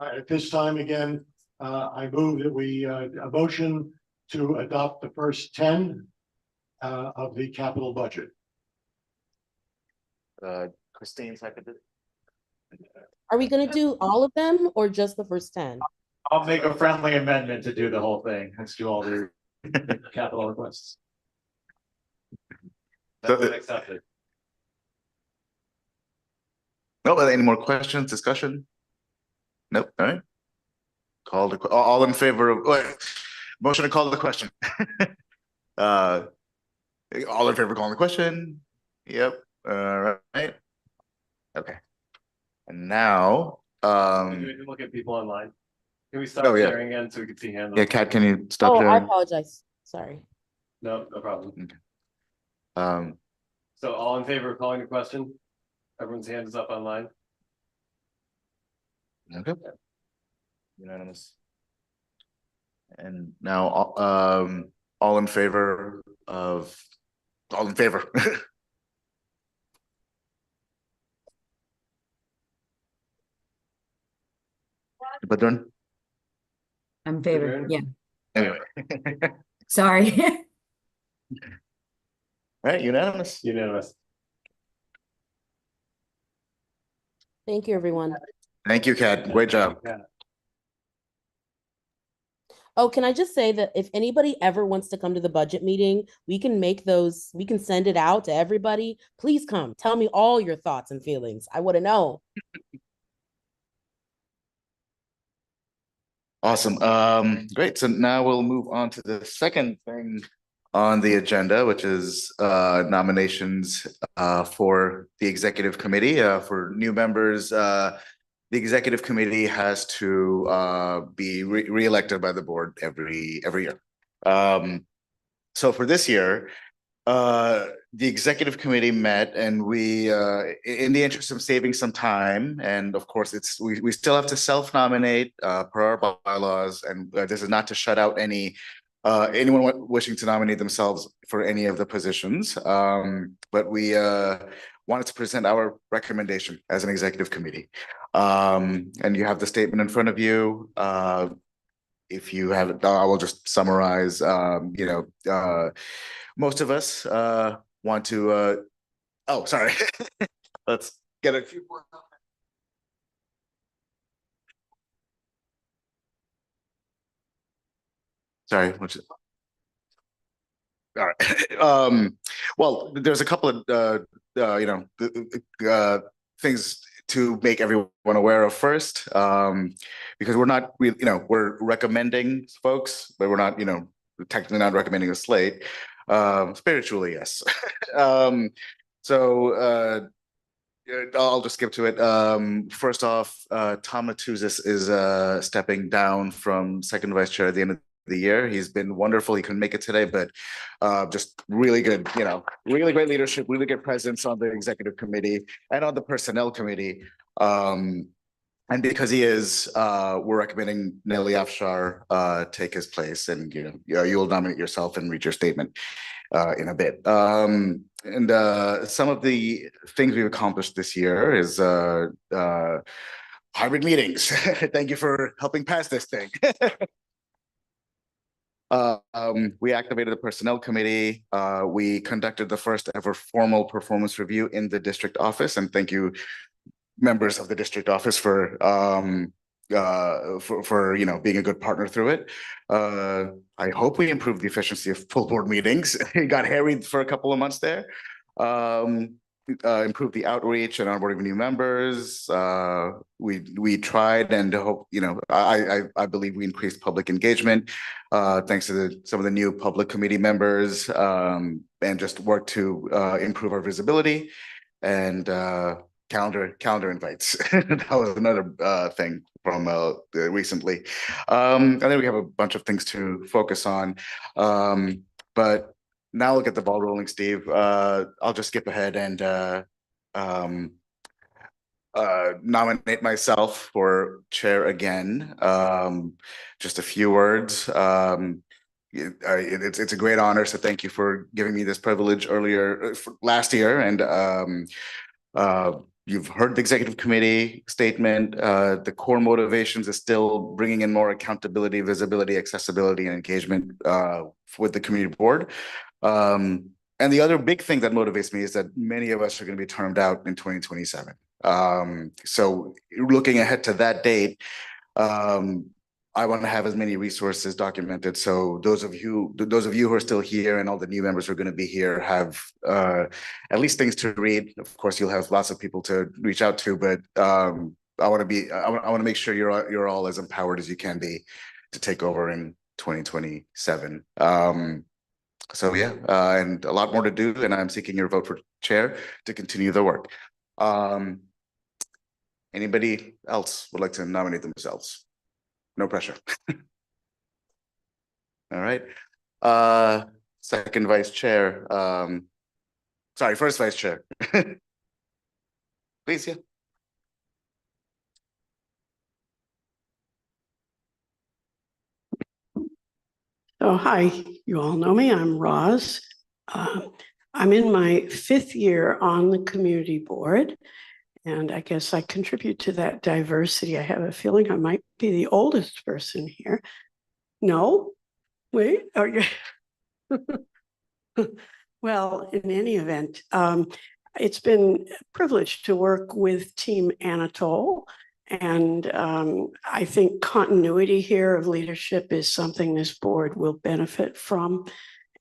right, at this time, again, I move that we, a motion to adopt the first 10 of the capital budget. Christine seconded. Are we gonna do all of them or just the first 10? I'll make a friendly amendment to do the whole thing. Let's do all the capital requests. That's accepted. No, any more questions, discussion? Nope, all right. All in favor of, motion to call the question. All in favor of calling the question? Yep, all right. Okay. And now, Can we look at people online? Can we stop Oh, yeah. sharing again so we can see hands? yeah, Kat, can you stop Oh, I sharing? apologize. Sorry. No, no problem. Um, So all in favor of calling the question? Everyone's hand is up online. okay. Unanimous. And now, all in favor of, all in favor? But then, I'm in favor. Yeah. anyway. Sorry. All right, unanimous. Unanimous. Thank you, everyone. Thank you, Kat. Great job. Oh, can I just say that if anybody ever wants to come to the budget meeting, we can send it out to everybody. Please come. Tell me all your thoughts and feelings. I want to know. Awesome. Great. So now we'll move on to the second thing on the agenda, which is nominations for the executive committee for new members. The executive committee has to be re-elected by the board every year. So for this year, the executive committee met and we, in the interest of saving some time, and of course we still have to self-nominate per our bylaws, and this is not to shut out anyone wishing to nominate themselves for any of the positions. But we wanted to present our recommendation as an executive committee. And you have the statement in front of you. If you have it, I will just summarize, most of us want to, oh, sorry. Let's get a few more. Sorry, which is. All right. Well, there's a couple of, things to make everyone aware of first, because we're not, we're recommending folks, but we're not, technically not recommending a slate. Spiritually, yes. So I'll just skip to it. First off, Tom Matuzis is stepping down from second vice chair at the end of the year. He's been wonderful. He couldn't make it today, but just really good, really great leadership, really good presence on the executive committee and on the personnel committee. And because he is, we're recommending Nelly Afshar take his place, and you'll nominate yourself and read your statement in a bit. And some of the things we've accomplished this year is hybrid meetings. Thank you for helping pass this thing. We activated the personnel committee. We conducted the first ever formal performance review in the district office, and thank you, members of the district office, for being a good partner through it. I hope we improved the efficiency of full board meetings. It got harried for a couple of months there. Improved the outreach and onboarding new members. We tried and hope, I believe we increased public engagement thanks to some of the new public committee members, and just worked to improve our visibility and calendar invites. That was another thing from recently. And then we have a bunch of things to focus on. But now look at the ball rolling, Steve. I'll just skip ahead and nominate myself for chair again. Just a few words. It's a great honor, so thank you for giving me this privilege last year. And you've heard the executive committee statement. The core motivations is still bringing in more accountability, visibility, accessibility, and engagement with the community board. And the other big thing that motivates me is that many of us are going to be termed out in 2027. So looking ahead to that date, I want to have as many resources documented. So those of you who are still here and all the new members who are going to be here have at least things to read. Of course, you'll have lots of people to reach out to, but I want to make sure you're all as empowered as you can be to take over in 2027. So yeah, and a lot more to do, and I'm seeking your vote for chair to continue the work. Anybody else would like to nominate themselves? No pressure. All right. Second vice chair. Sorry, first vice chair. Please, yeah. Oh, hi, you all know me. I'm Roz. I'm in my 5th year on the community board, and I guess I contribute to that diversity. I have a feeling I might be the oldest person here. No? Wait, oh, yeah. Well, in any event, it's been a privilege to work with Team Anatole. And I think continuity here of leadership is something this board will benefit from.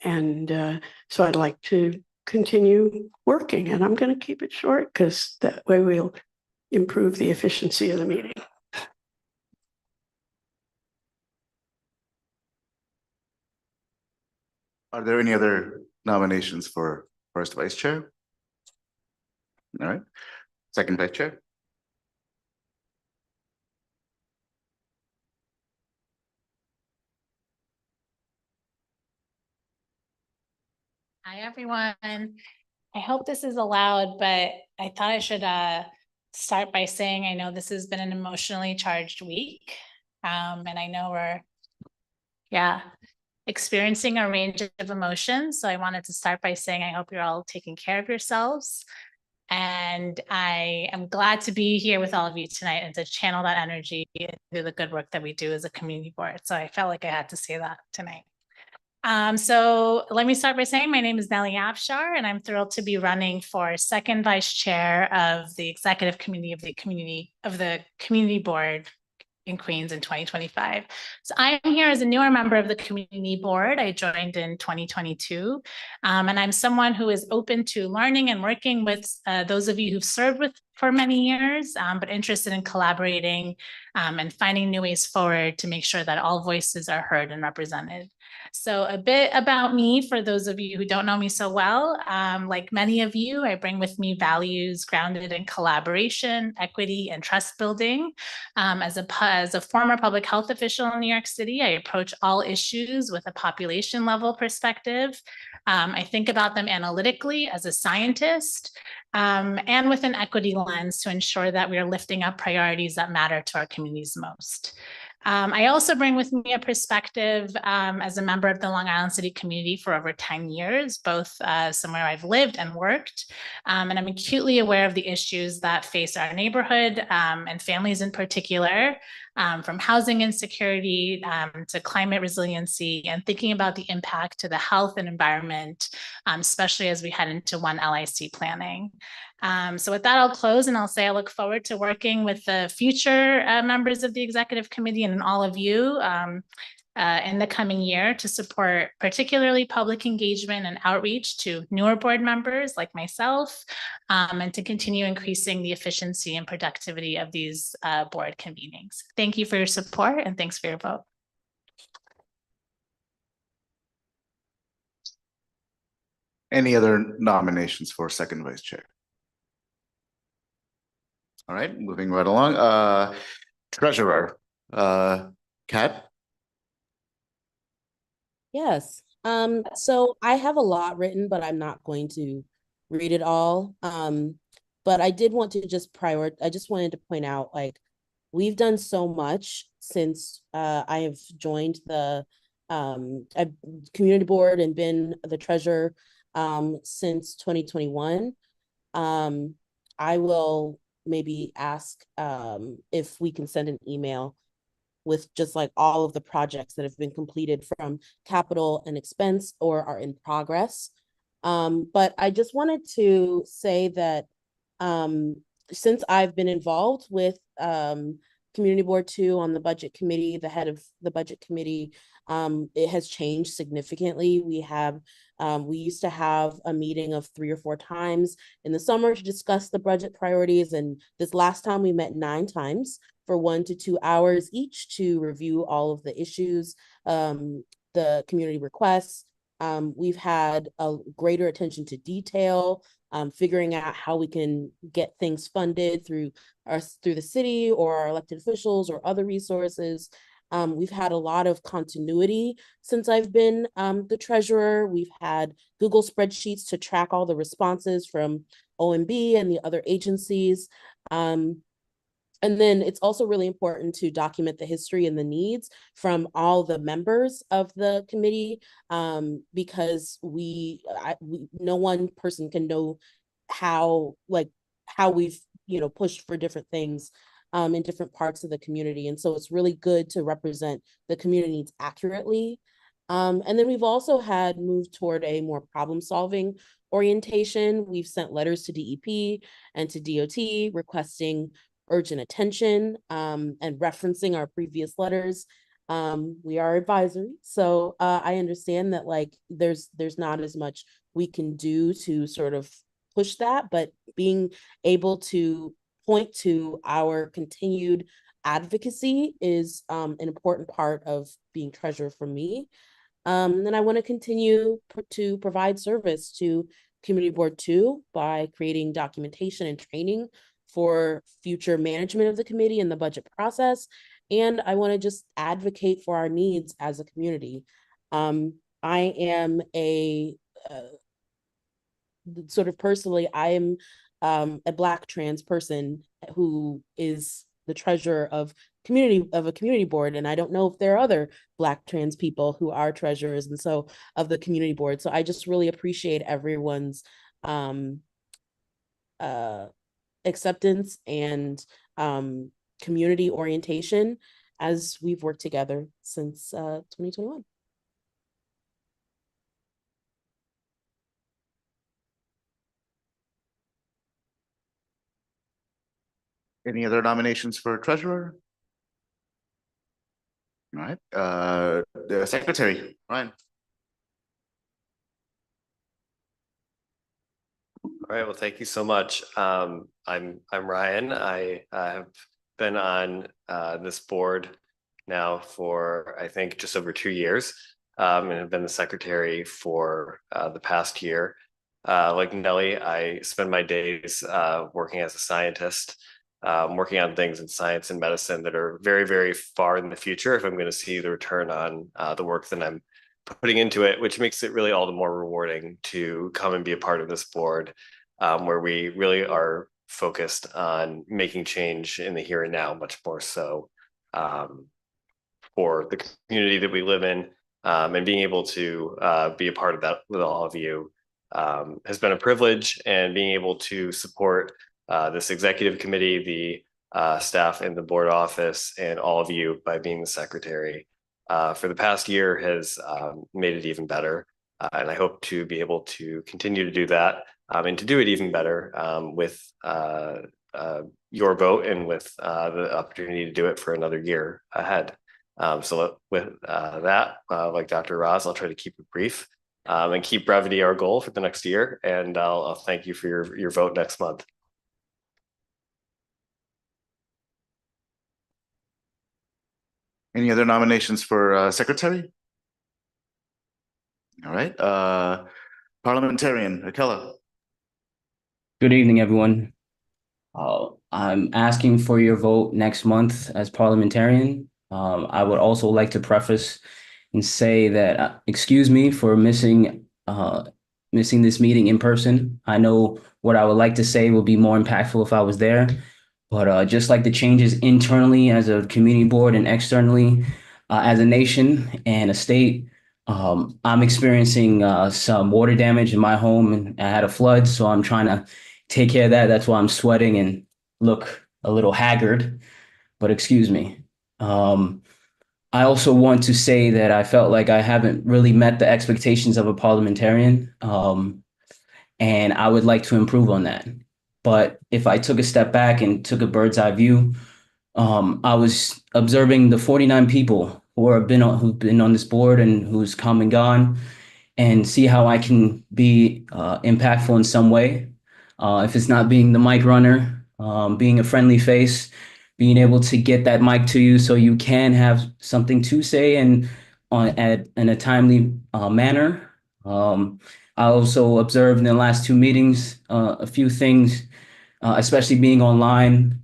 And so I'd like to continue working, and I'm going to keep it short because that way we'll improve the efficiency of the meeting. Are there any other nominations for first vice chair? All right. Second vice chair. Hi, everyone. I hope this is allowed, but I thought I should start by saying I know this has been an emotionally charged week. And I know we're, experiencing a range of emotions. So I wanted to start by saying I hope you're all taking care of yourselves. And I am glad to be here with all of you tonight and to channel that energy through the good work that we do as a community board. So I felt like I had to say that tonight. So let me start by saying my name is Nelly Afshar, and I'm thrilled to be running for second vice chair of the executive committee of the community board in Queens in 2025. So I'm here as a newer member of the community board. I joined in 2022, and I'm someone who is open to learning and working with those of you who've served for many years, but interested in collaborating and finding new ways forward to make sure that all voices are heard and represented. So a bit about me for those of you who don't know me so well. Like many of you, I bring with me values grounded in collaboration, equity, and trust building. As a former public health official in New York City, I approach all issues with a population level perspective. I think about them analytically as a scientist, and with an equity lens to ensure that we are lifting up priorities that matter to our communities most. I also bring with me a perspective as a member of the Long Island City community for over 10 years, both somewhere I've lived and worked. And I'm acutely aware of the issues that face our neighborhood and families in particular, from housing insecurity to climate resiliency, and thinking about the impact to the health and environment, especially as we head into one LIC planning. So with that, I'll close and I'll say I look forward to working with the future members of the executive committee and all of you in the coming year to support particularly public engagement and outreach to newer board members like myself, and to continue increasing the efficiency and productivity of these board convenings. Thank you for your support and thanks for your vote. Any other nominations for second vice chair? All right, moving right along. Treasurer, Kat? Yes. So I have a lot written, but I'm not going to read it all. But I did want to just I just wanted to point out, like, we've done so much since I have joined the community board and been the treasurer since 2021. I will maybe ask if we can send an email with just like all of the projects that have been completed from capital and expense or are in progress. But I just wanted to say that since I've been involved with Community Board 2 on the budget committee, the head of the budget committee, it has changed significantly. We used to have a meeting of 3 or 4 times in the summer to discuss the budget priorities. And this last time we met 9 times for 1 to 2 hours each to review all of the issues, the community requests. We've had a greater attention to detail, figuring out how we can get things funded through the city or our elected officials or other resources. We've had a lot of continuity since I've been the treasurer. We've had Google spreadsheets to track all the responses from OMB and the other agencies. And then it's also really important to document the history and the needs from all the members of the committee, because no one person can know how we've pushed for different things in different parts of the community. And so it's really good to represent the community needs accurately. And then we've also had moved toward a more problem-solving orientation. We've sent letters to DEP and to DOT requesting urgent attention and referencing our previous letters. We are advisory, so I understand that there's not as much we can do to sort of push that, but being able to point to our continued advocacy is an important part of being treasurer for me. And I want to continue to provide service to Community Board 2 by creating documentation and training for future management of the committee and the budget process. And I want to just advocate for our needs as a community. I am sort of personally, I am a Black trans person who is the treasurer of a community board. And I don't know if there are other Black trans people who are treasurers and so of the community board. So I just really appreciate everyone's acceptance and community orientation as we've worked together since 2021. Any other nominations for treasurer? All right, the secretary, Ryan. All right, well, thank you so much. I'm Ryan. I have been on this board now for, I think, just over 2 years. and have been the secretary for the past year. Like Nellie, I spend my days working as a scientist, working on things in science and medicine that are very, very far in the future if I'm going to see the return on the work that I'm putting into it, which makes it really all the more rewarding to come and be a part of this board, where we really are focused on making change in the here and now, much more so for the community that we live in, and being able to be a part of that with all of you has been a privilege, and being able to support this executive committee, the staff in the board office, and all of you by being the secretary for the past year has made it even better. And I hope to be able to continue to do that and to do it even better with your vote and with the opportunity to do it for another year ahead. So with that, like Dr. Roz, I'll try to keep it brief and keep brevity our goal for the next year. And I'll thank you for your vote next month. Any other nominations for secretary? All right, parliamentarian, Akella. Good evening, everyone. I'm asking for your vote next month as parliamentarian. I would also like to preface and say that excuse me for missing this meeting in person. I know what I would like to say will be more impactful if I was there, but just like the changes internally as a community board and externally as a nation and a state, I'm experiencing some water damage in my home, and I had a flood, so I'm trying to take care of that. That's why I'm sweating and look a little haggard, but excuse me. I also want to say that I felt like I haven't really met the expectations of a parliamentarian, and I would like to improve on that. But if I took a step back and took a bird's eye view, I was observing the 49 people who've been on this board and who's come and gone, and see how I can be impactful in some way. If it's not being the mic runner, being a friendly face, being able to get that mic to you so you can have something to say and in a timely manner. I also observed in the last two meetings a few things, especially being online,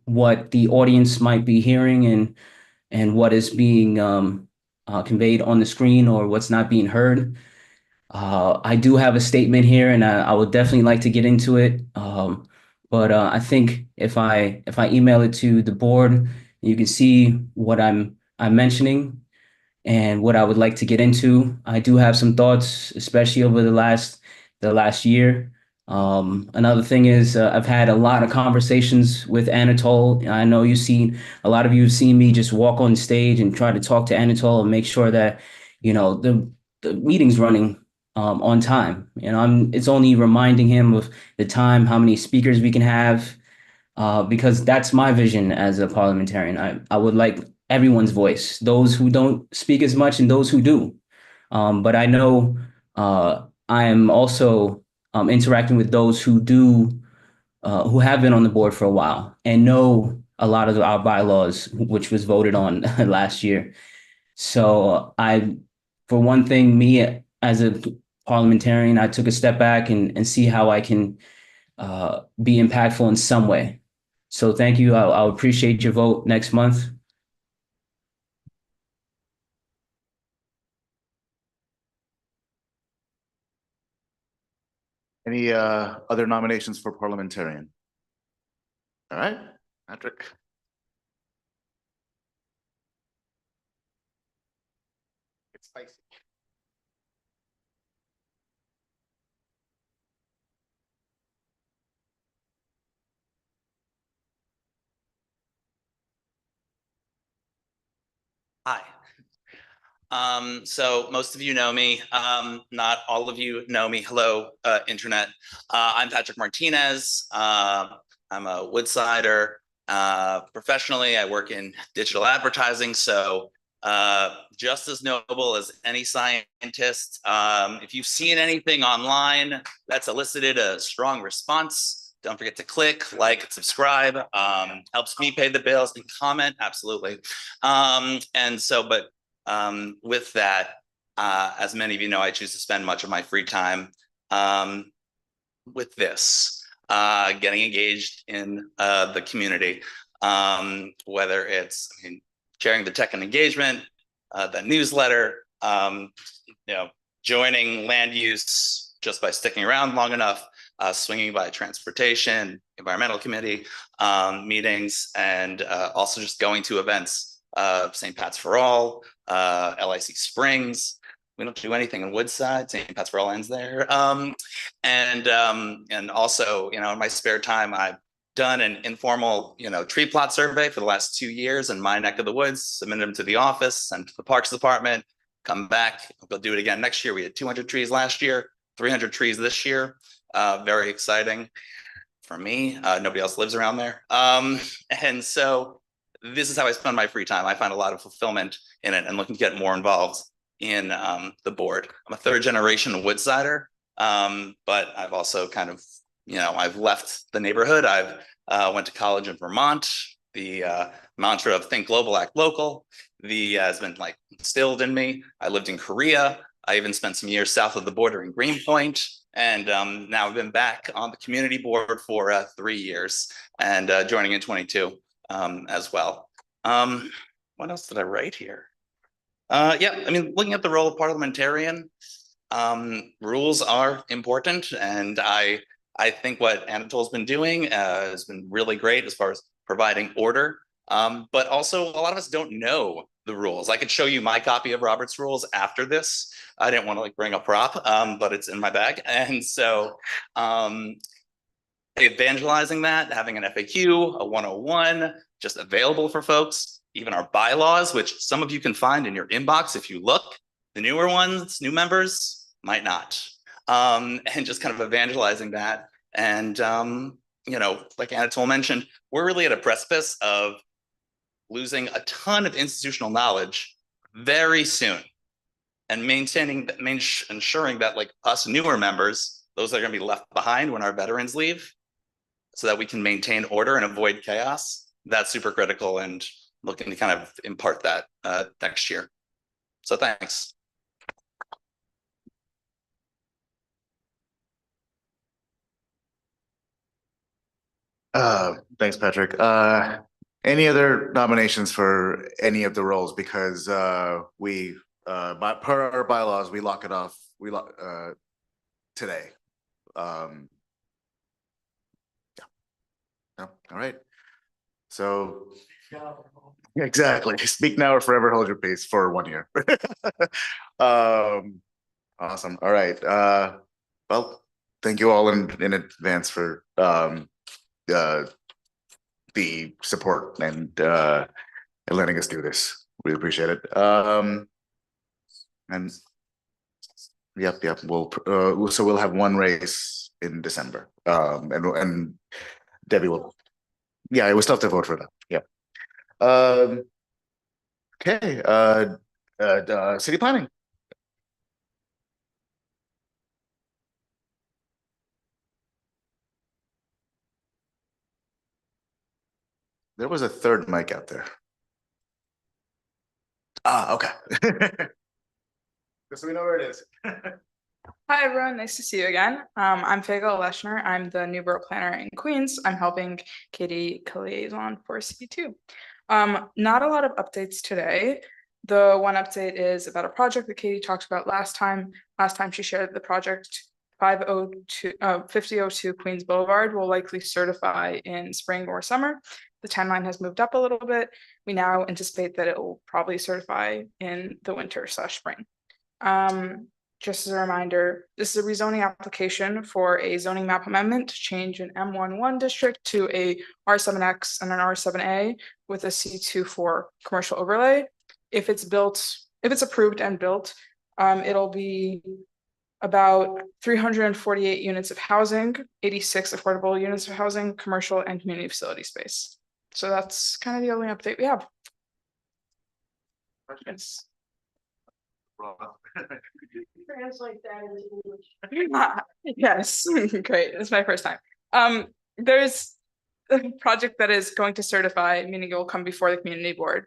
what the audience might be hearing and what is being conveyed on the screen or what's not being heard. I do have a statement here, and I would definitely like to get into it. But I think if I email it to the board, you can see what I'm mentioning and what I would like to get into. I do have some thoughts, especially over the last year. Another thing is I've had a lot of conversations with Anatole. I know a lot of you have seen me just walk on stage and try to talk to Anatole and make sure that, the meeting's running on time. It's only reminding him of the time, how many speakers we can have, because that's my vision as a parliamentarian. I would like everyone's voice, those who don't speak as much and those who do. But I know I am also interacting with those who have been on the board for a while and know a lot of our bylaws, which was voted on last year. So for one thing, me as a parliamentarian, I took a step back and see how I can be impactful in some way. So thank you. I'll appreciate your vote next month. Any other nominations for parliamentarian? All right, Patrick. It's spicy. Hi. So most of you know me, not all of you know me. Hello, internet. I'm Patrick Martinez. I'm a Woodsider. Professionally, I work in digital advertising, so just as noble as any scientist. If you've seen anything online that's elicited a strong response, don't forget to click, like, subscribe. Helps me pay the bills, and comment, absolutely. With that, As many of you know, I choose to spend much of my free time with this, getting engaged in the community, whether it's sharing the tech and engagement, the newsletter, joining land use just by sticking around long enough, swinging by transportation, environmental committee meetings, and also just going to events, St. Pat's for All, LIC Springs. We don't do anything in Woodside. St. Pat's for All ends there. And also, in my spare time, I've done an informal, tree plot survey for the last 2 years in my neck of the woods, submitted them to the office, sent to the Parks Department, come back. We'll do it again next year. We had 200 trees last year, 300 trees this year. Very exciting for me. Nobody else lives around there. And so this is how I spend my free time. I find a lot of fulfillment in it and looking to get more involved in the board. I'm a third generation Woodsider, but I've also kind of, I've left the neighborhood. I've went to college in Vermont. The mantra of think global, act local, has been like instilled in me. I lived in Korea. I even spent some years south of the border in Greenpoint. And now I've been back on the community board for 3 years and joining in 22 as well. What else did I write here? Looking at the role of parliamentarian, rules are important. And I think what Anatol's been doing has been really great as far as providing order. But also a lot of us don't know the rules. I could show you my copy of Robert's rules after this. I didn't want to bring a prop, but it's in my bag. And so evangelizing that, having an FAQ, a 101, just available for folks, even our bylaws, which some of you can find in your inbox if you look. The newer ones, new members, might not. And just kind of evangelizing that. And, like Anatol mentioned, we're really at a precipice of losing a ton of institutional knowledge very soon. And ensuring that us newer members, those that are going to be left behind when our veterans leave, so that we can maintain order and avoid chaos, that's super critical, and looking to kind of impart that next year. So thanks. Thanks, Patrick. Any other nominations for any of the roles? Because per our bylaws, we lock it off. We lock today. Yeah. No. All right. So exactly. Speak now or forever hold your peace for 1 year. Awesome. All right. Well, thank you all in advance for the support and letting us do this. We appreciate it. And yep. We'll have one race in December. And Debbie will. Yeah, we still have to vote for that. Yep. Okay. City planning. There was a third mic out there. Okay. So we know where it is. Hi, everyone. Nice to see you again. I'm Fagal Leschner. I'm the new borough planner in Queens. I'm helping Katie liaison for CB2. Not a lot of updates today. The one update is about a project that Katie talked about last time. Last time she shared the project 5002 Queens Boulevard will likely certify in spring or summer. The timeline has moved up a little bit. We now anticipate that it will probably certify in the winter/spring. Just as a reminder, this is a rezoning application for a zoning map amendment to change an M11 district to a R7X and an R7A with a C2 for commercial overlay. If it's approved and built, it'll be about 348 units of housing, 86 affordable units of housing, commercial and community facility space. So that's kind of the only update we have. Yes. Translate that into English. Yes, great. It's my first time. There's a project that is going to certify, meaning it will come before the community board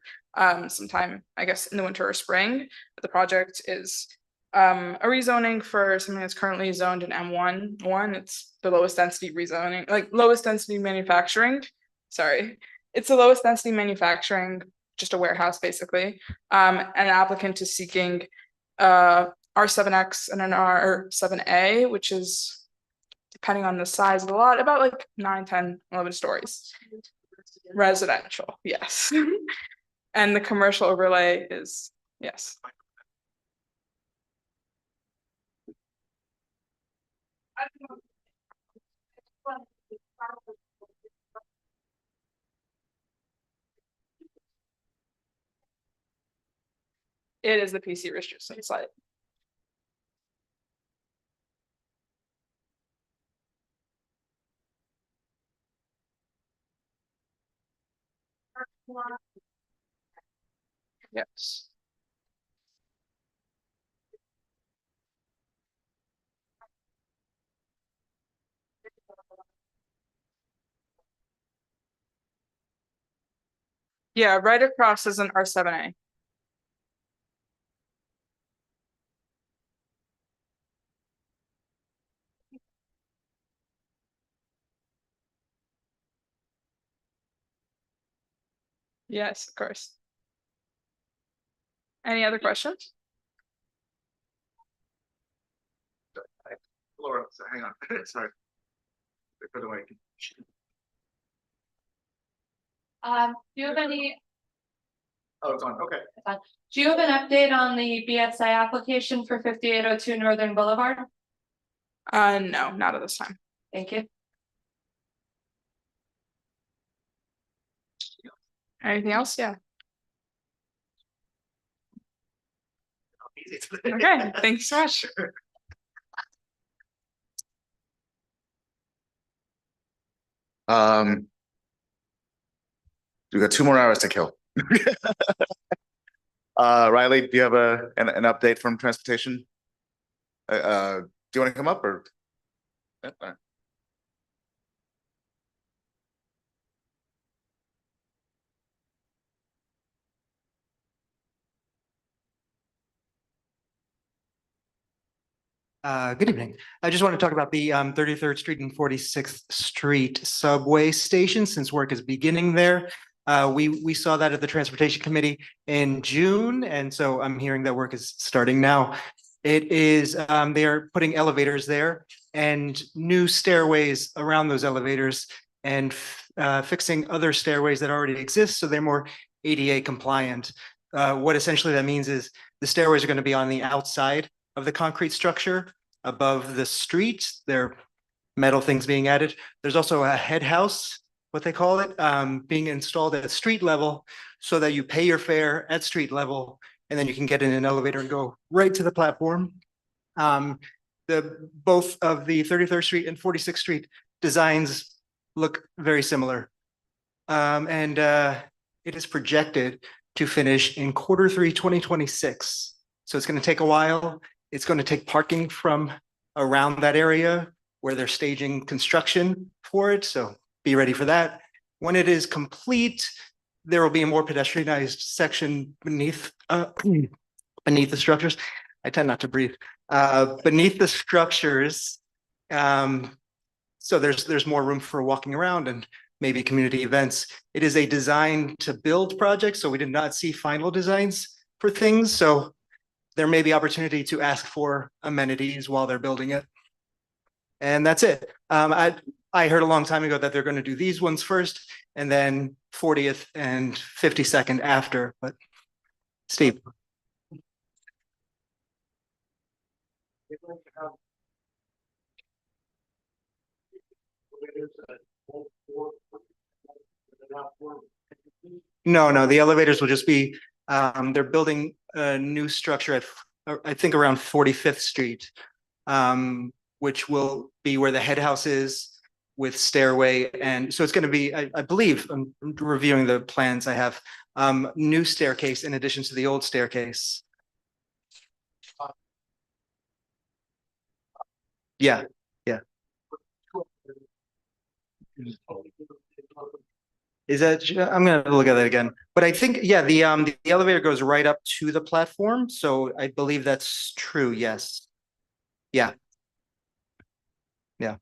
sometime, I guess, in the winter or spring. The project is a rezoning for something that's currently zoned in M1. It's the lowest density rezoning, like lowest density manufacturing. Sorry, it's the lowest density manufacturing, just a warehouse basically. An applicant is seeking R7X and an R7A, which is, depending on the size of the lot, about like 9, 10, 11 stories. Residential, yes. And the commercial overlay is, yes. It is the PC restriction site. Yes. Yeah, right across is an R7A. Yes, of course. Any other questions? Laura, so hang on, sorry. For the mic. Do you have any, Oh, it's on, okay. do you have an update on the BSI application for 5802 Northern Boulevard? No, not at this time. Thank you. Anything else? Yeah. Okay, thanks so much. We got 2 more hours to kill. Riley, do you have an update from transportation? Do you want to come up or? Good evening. I just want to talk about the 33rd Street and 46th Street subway station since work is beginning there. We saw that at the Transportation Committee in June, and so I'm hearing that work is starting now. It is, they are putting elevators there and new stairways around those elevators and fixing other stairways that already exist so they're more ADA compliant. What essentially that means is the stairways are going to be on the outside of the concrete structure above the street. There are metal things being added. There's also a head house, what they call it, being installed at street level so that you pay your fare at street level and then you can get in an elevator and go right to the platform. Both of the 33rd Street and 46th Street designs look very similar. It is projected to finish in Q3 2026. So it's going to take a while. It's going to take parking from around that area where they're staging construction for it. So be ready for that. When it is complete, there will be a more pedestrianized section beneath the structures. I tend not to breathe. Beneath the structures. So there's more room for walking around and maybe community events. It is a design to build project, so we did not see final designs for things. So there may be opportunity to ask for amenities while they're building it. And that's it. I heard a long time ago that they're going to do these ones first and then 40th and 52nd after, but Steve. No, the elevators will just be, they're building a new structure at, I think around 45th Street, which will be where the head house is with stairway. And so it's going to be, I believe, I'm reviewing the plans I have, new staircase in addition to the old staircase. Yeah. Is that, I'm gonna look at that again, but I think, yeah, the elevator goes right up to the platform, so I believe that's true, yes. Yeah. Yeah.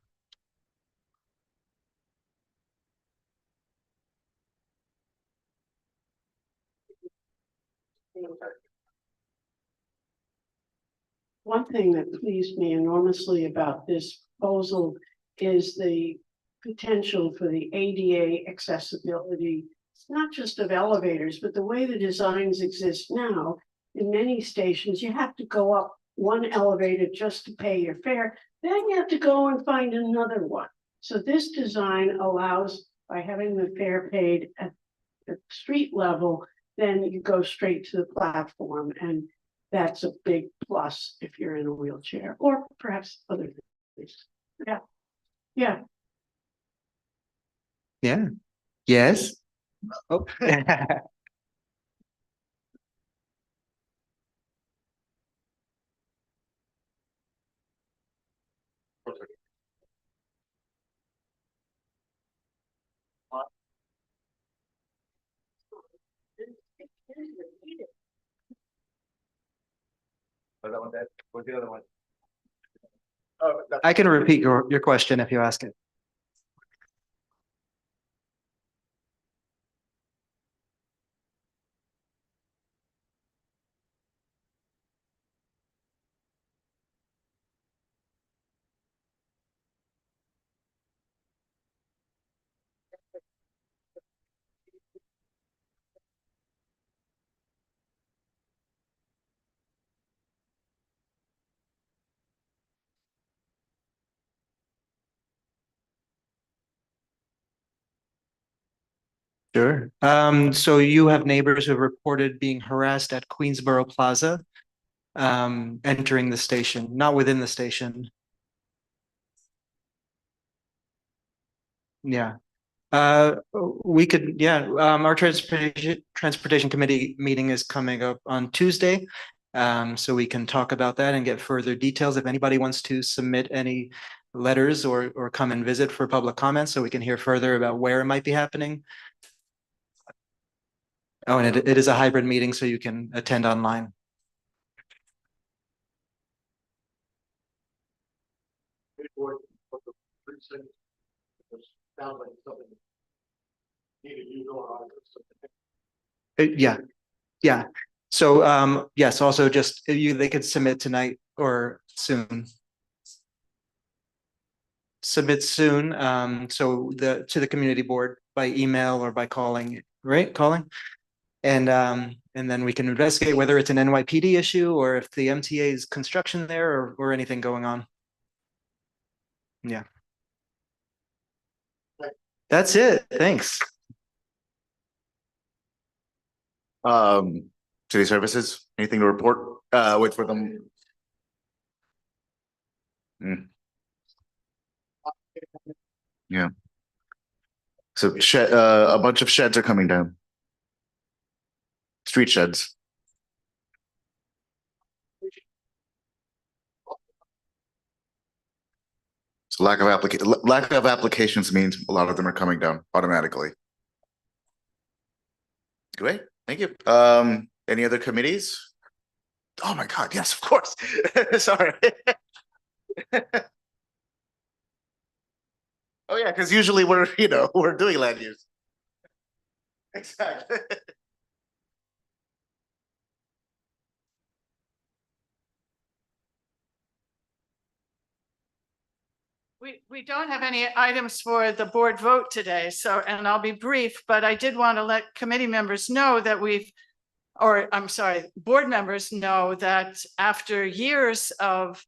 One thing that pleased me enormously about this proposal is the potential for the ADA accessibility. It's not just of elevators, but the way the designs exist now, in many stations, you have to go up one elevator just to pay your fare. Then you have to go and find another one. So this design allows, by having the fare paid at the street level, then you go straight to the platform, and that's a big plus if you're in a wheelchair or perhaps other things. Yeah. Yeah. Yeah. Yes. Oh. What's the other one? I can repeat your question if you ask it. Sure. So you have neighbors who have reported being harassed at Queensboro Plaza, entering the station, not within the station. Yeah. We could, yeah, our transportation committee meeting is coming up on Tuesday. So we can talk about that and get further details. If anybody wants to submit any letters or come and visit for public comments, so we can hear further about where it might be happening. Oh, and it is a hybrid meeting, so you can attend online. Yeah, yeah. So yes, also just they could submit tonight or soon. Submit soon, so to the community board by email or by calling, right? Calling. And then we can investigate whether it's an NYPD issue or if the MTA is construction there or anything going on. Yeah. That's it. Thanks. City services, anything to report? Wait for them. Yeah. So shed, a bunch of sheds are coming down. Street sheds. So lack of applications means a lot of them are coming down automatically. Great, thank you. Any other committees? Oh my God, yes, of course. Sorry. Oh yeah, because usually we're doing land use. Exactly. We don't have any items for the board vote today, so, and I'll be brief, but I did want to let committee members know that board members know that after years of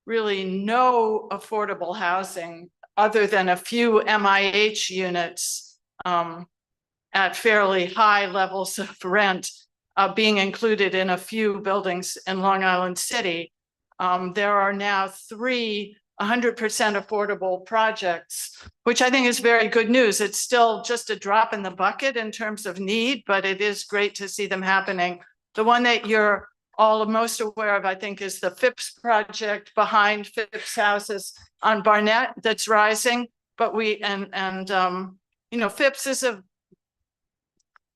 really no affordable housing, other than a few MIH units at fairly high levels of rent being included in a few buildings in Long Island City, there are now 3 100% affordable projects, which I think is very good news. It's still just a drop in the bucket in terms of need, but it is great to see them happening. The one that you're all most aware of, I think, is the Phipps project behind Phipps houses on Barnett that's rising. But Phipps is a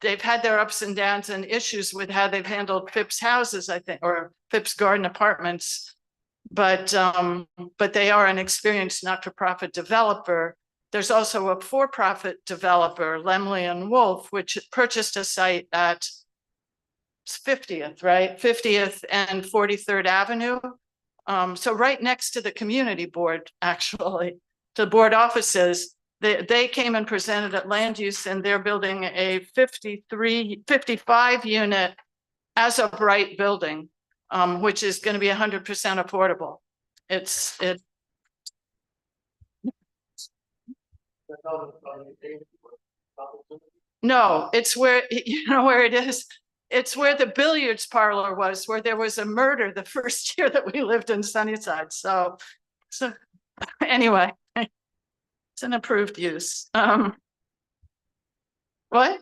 they've had their ups and downs and issues with how they've handled Phipps houses, I think, or Phipps Garden Apartments. But they are an experienced not-for-profit developer. There's also a for-profit developer, Lemley and Wolf, which purchased a site at 50th, right? 50th and 43rd Avenue. So right next to the community board, actually, the board offices, they came and presented at land use, and they're building a 55 unit as of right building, which is going to be 100% affordable. No, it's where, you know where it is? It's where the billiards parlor was, where there was a murder the first year that we lived in Sunnyside. So anyway, it's an approved use. What?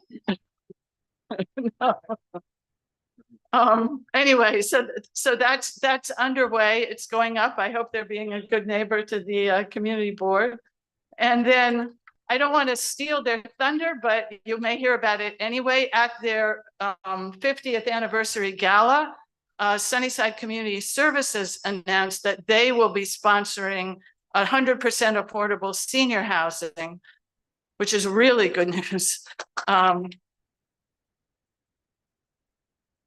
No. Anyway, so that's underway. It's going up. I hope they're being a good neighbor to the community board. And then I don't want to steal their thunder, but you may hear about it anyway. At their 50th anniversary gala, Sunnyside Community Services announced that they will be sponsoring 100% affordable senior housing, which is really good news.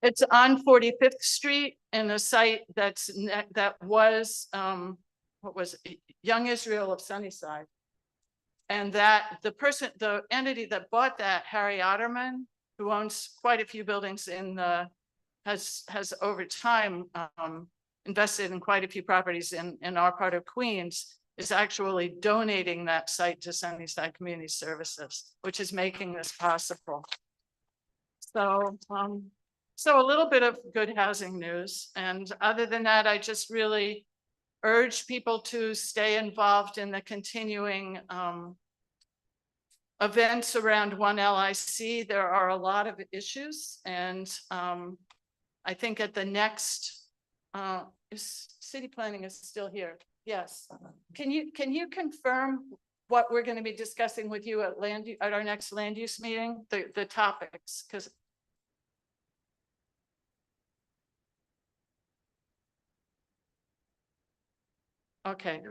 It's on 45th Street in a site that was what was it? Young Israel of Sunnyside. And that the entity that bought that, Harry Otterman, who owns quite a few buildings has over time invested in quite a few properties in our part of Queens, is actually donating that site to Sunnyside Community Services, which is making this possible. So a little bit of good housing news. And other than that, I just really urge people to stay involved in the continuing events around One LIC. There are a lot of issues, and I think at the next city planning is still here. Yes. Can you confirm what we're going to be discussing with you at our next land use meeting? The topics, because okay.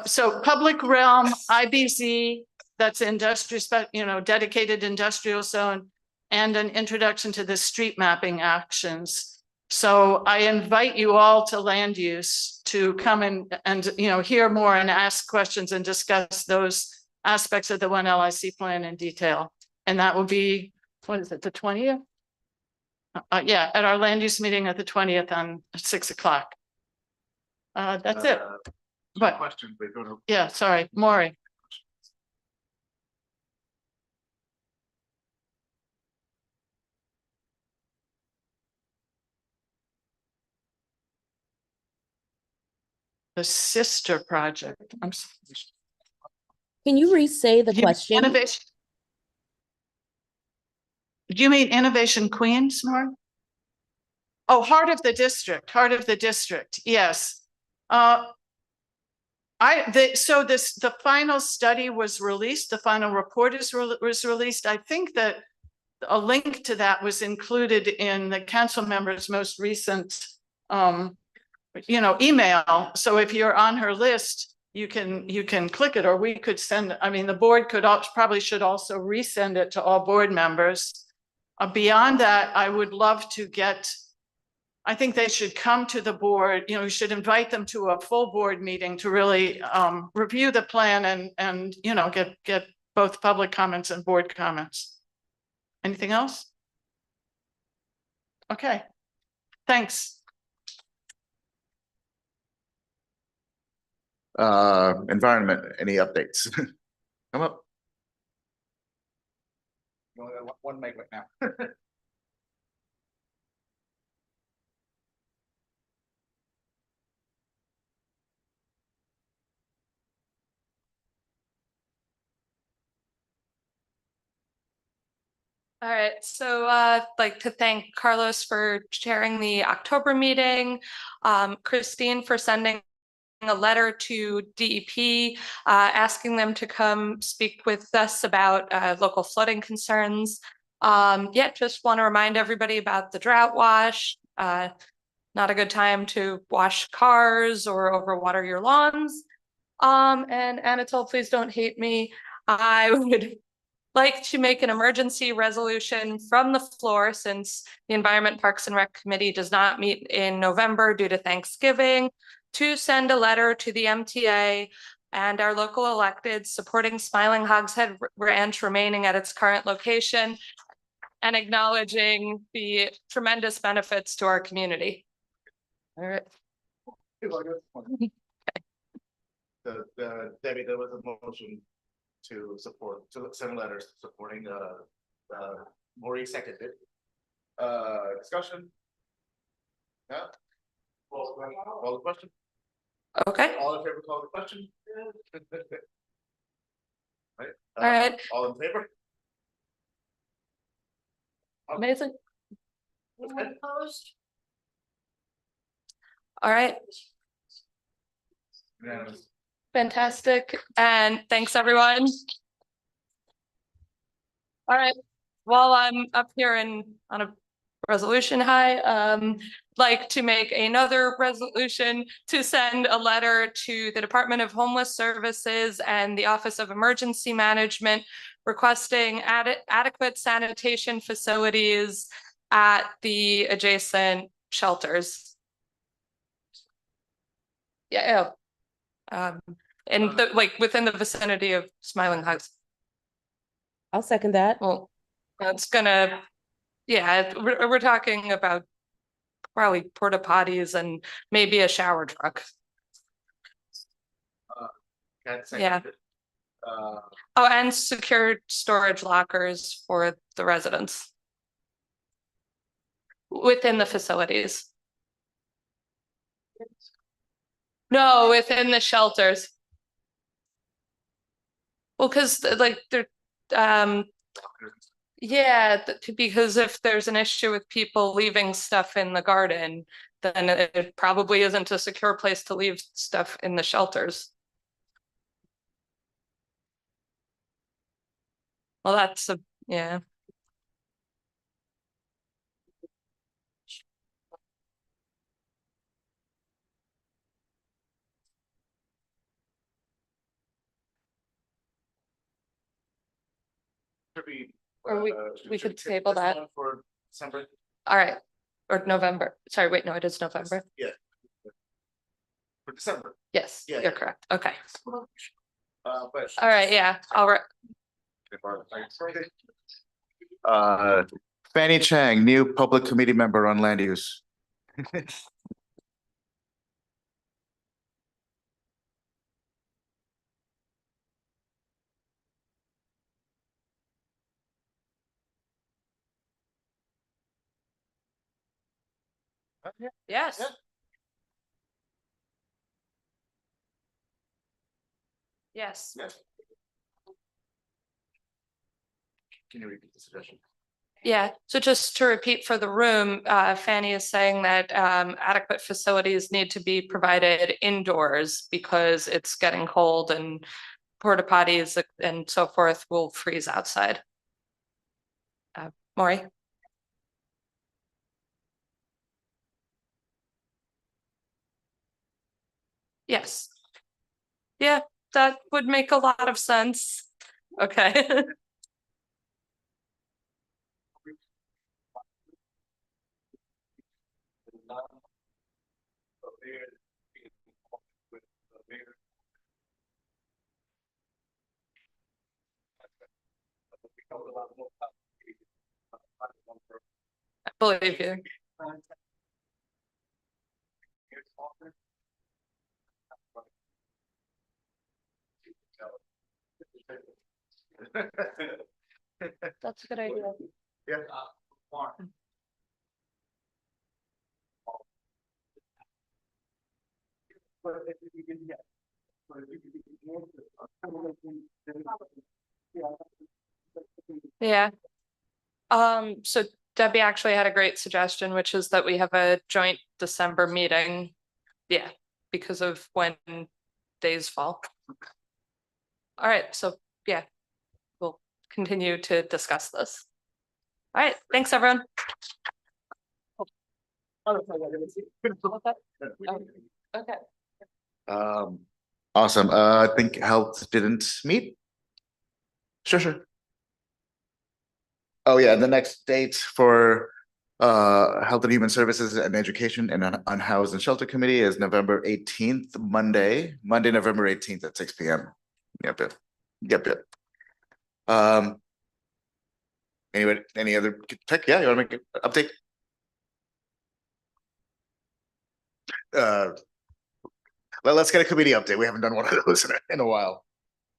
So public realm, IBZ, that's industrial, dedicated industrial zone, and an introduction to the street mapping actions. So I invite you all to land use to come and hear more and ask questions and discuss those aspects of the One LIC plan in detail. And that will be, what is it, the 20th? Yeah, at our land use meeting at the 20th on 6 o'clock. That's it. But questions, they go to. Yeah, sorry, Maury. The sister project. I'm sorry. Can you re-say the question? Innovation. Do you mean Innovation Queens, Maury? Oh, Heart of the District, yes. The final study was released, the final report was released. I think that a link to that was included in the council member's most recent email. So if you're on her list, you can click it, or we could send, the board probably should also resend it to all board members. Beyond that, I would love to I think they should come to the board, we should invite them to a full board meeting to really review the plan and get both public comments and board comments. Anything else? Okay, thanks. Environment, any updates? Come up. One mic right now. All right, so I'd like to thank Carlos for chairing the October meeting, Christine for sending a letter to DEP, asking them to come speak with us about local flooding concerns. Yeah, just want to remind everybody about the drought wash. Not a good time to wash cars or overwater your lawns. And Anatole, please don't hate me. I would like to make an emergency resolution from the floor since the Environment Parks and Rec Committee does not meet in November due to Thanksgiving, to send a letter to the MTA and our local electeds supporting Smiling Hogshead Ranch remaining at its current location and acknowledging the tremendous benefits to our community. All right. Debbie, there was a motion to support, to send letters supporting Maurice seconded. Discussion? Yeah? Call the question? Okay. All in favor, call the question? Right? All right. All in favor? Amazing. Opposed? All right. Unanimous. Fantastic. And thanks, everyone. All right. While I'm up here and on a resolution high, like to make another resolution to send a letter to the Department of Homeless Services and the Office of Emergency Management requesting adequate sanitation facilities at the adjacent shelters. Yeah. And like within the vicinity of Smiling Hogs. I'll second that. Well, that's gonna, yeah, we're talking about probably porta potties and maybe a shower truck. Yeah. Oh, and secured storage lockers for the residents within the facilities. No, within the shelters. Well, because like they're, yeah, because if there's an issue with people leaving stuff in the garden, then it probably isn't a secure place to leave stuff in the shelters. Well, that's a, yeah. Or we could table that. For December. All right, or November. Sorry, wait, no, it is November. Yeah. For December. Yes, Yeah, you're correct. Okay. But. All right, yeah, Fanny Chang, new public committee member on land use. Yes. Yes. Can you repeat the suggestion? Yeah, so just to repeat for the room, Fanny is saying that adequate facilities need to be provided indoors because it's getting cold and porta potties and so forth will freeze outside. Maury? Yes. Yeah, that would make a lot of sense. Okay. I believe you. That's a good idea. Yeah. Yeah. So Debbie actually had a great suggestion, which is that we have a joint December meeting. Yeah, because of when days fall. All right, so yeah, we'll continue to discuss this. All right, thanks, everyone. Okay. Awesome. I think health didn't meet. Sure. Oh, yeah, the next date for Health and Human Services and Education and Unhoused and Shelter Committee is November 18th, Monday, November 18th at 6 p.m. Yep. Anyway, any other tech? Yeah, you want to make an update? Let's get a committee update. We haven't done one of those in a while.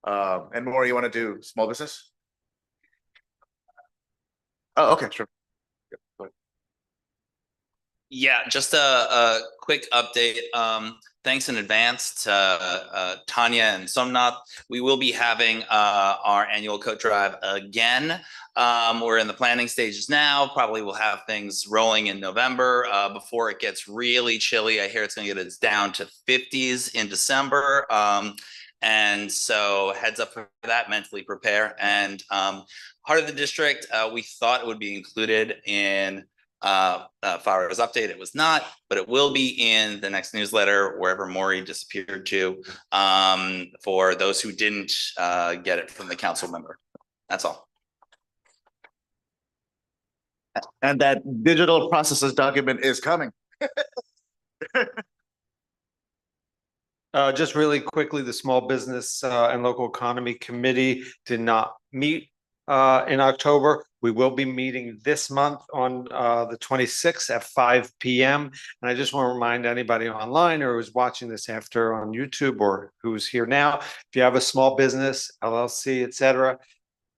And more, you want to do small business? Oh, okay, sure. Yep, go ahead. Yeah, just a quick update. Thanks in advance to Tanya and Somnath. We will be having our annual coat drive again. We're in the planning stages now. Probably we'll have things rolling in November before it gets really chilly. I hear it's going to get us down to 50s in December. And so heads up for that, mentally prepare. And Heart of the District, we thought it would be included in Farah's update. It was not, but it will be in the next newsletter wherever Maury disappeared to, for those who didn't get it from the council member. That's all. And that digital processes document is coming. Just really quickly, the Small Business and Local Economy Committee did not meet in October. We will be meeting this month on the 26th at 5 p.m. And I just want to remind anybody online or who's watching this after on YouTube or who's here now, if you have a small business, LLC, etc.,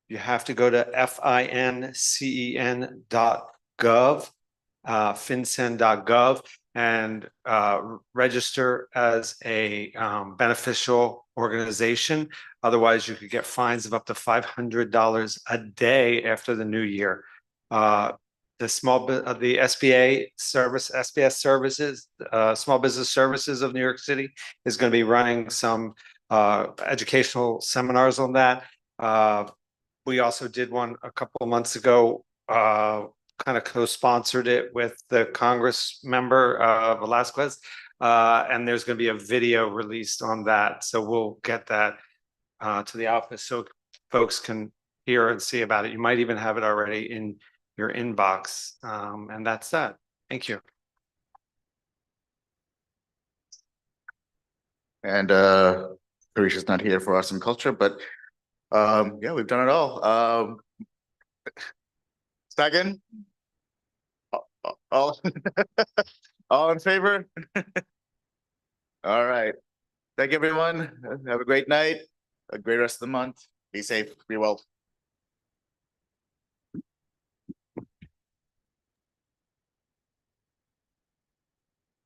you have to go to fincen.gov, fincen.gov, and register as a beneficial organization. Otherwise, you could get fines of up to $500 a day after the new year. The SBA service, SBS services, Small Business Services of New York City is going to be running some educational seminars on that. We also did one a couple of months ago, kind of co-sponsored it with the Congress member, Velasquez. And there's going to be a video released on that. So we'll get that to the office so folks can hear and see about it. You might even have it already in your inbox. And that's that. Thank you. And Carisha's not here for Arts and Culture, but yeah, we've done it all. Second? All all in favor? All right. Thank you, everyone. Have a great night, a great rest of the month. Be safe, be well.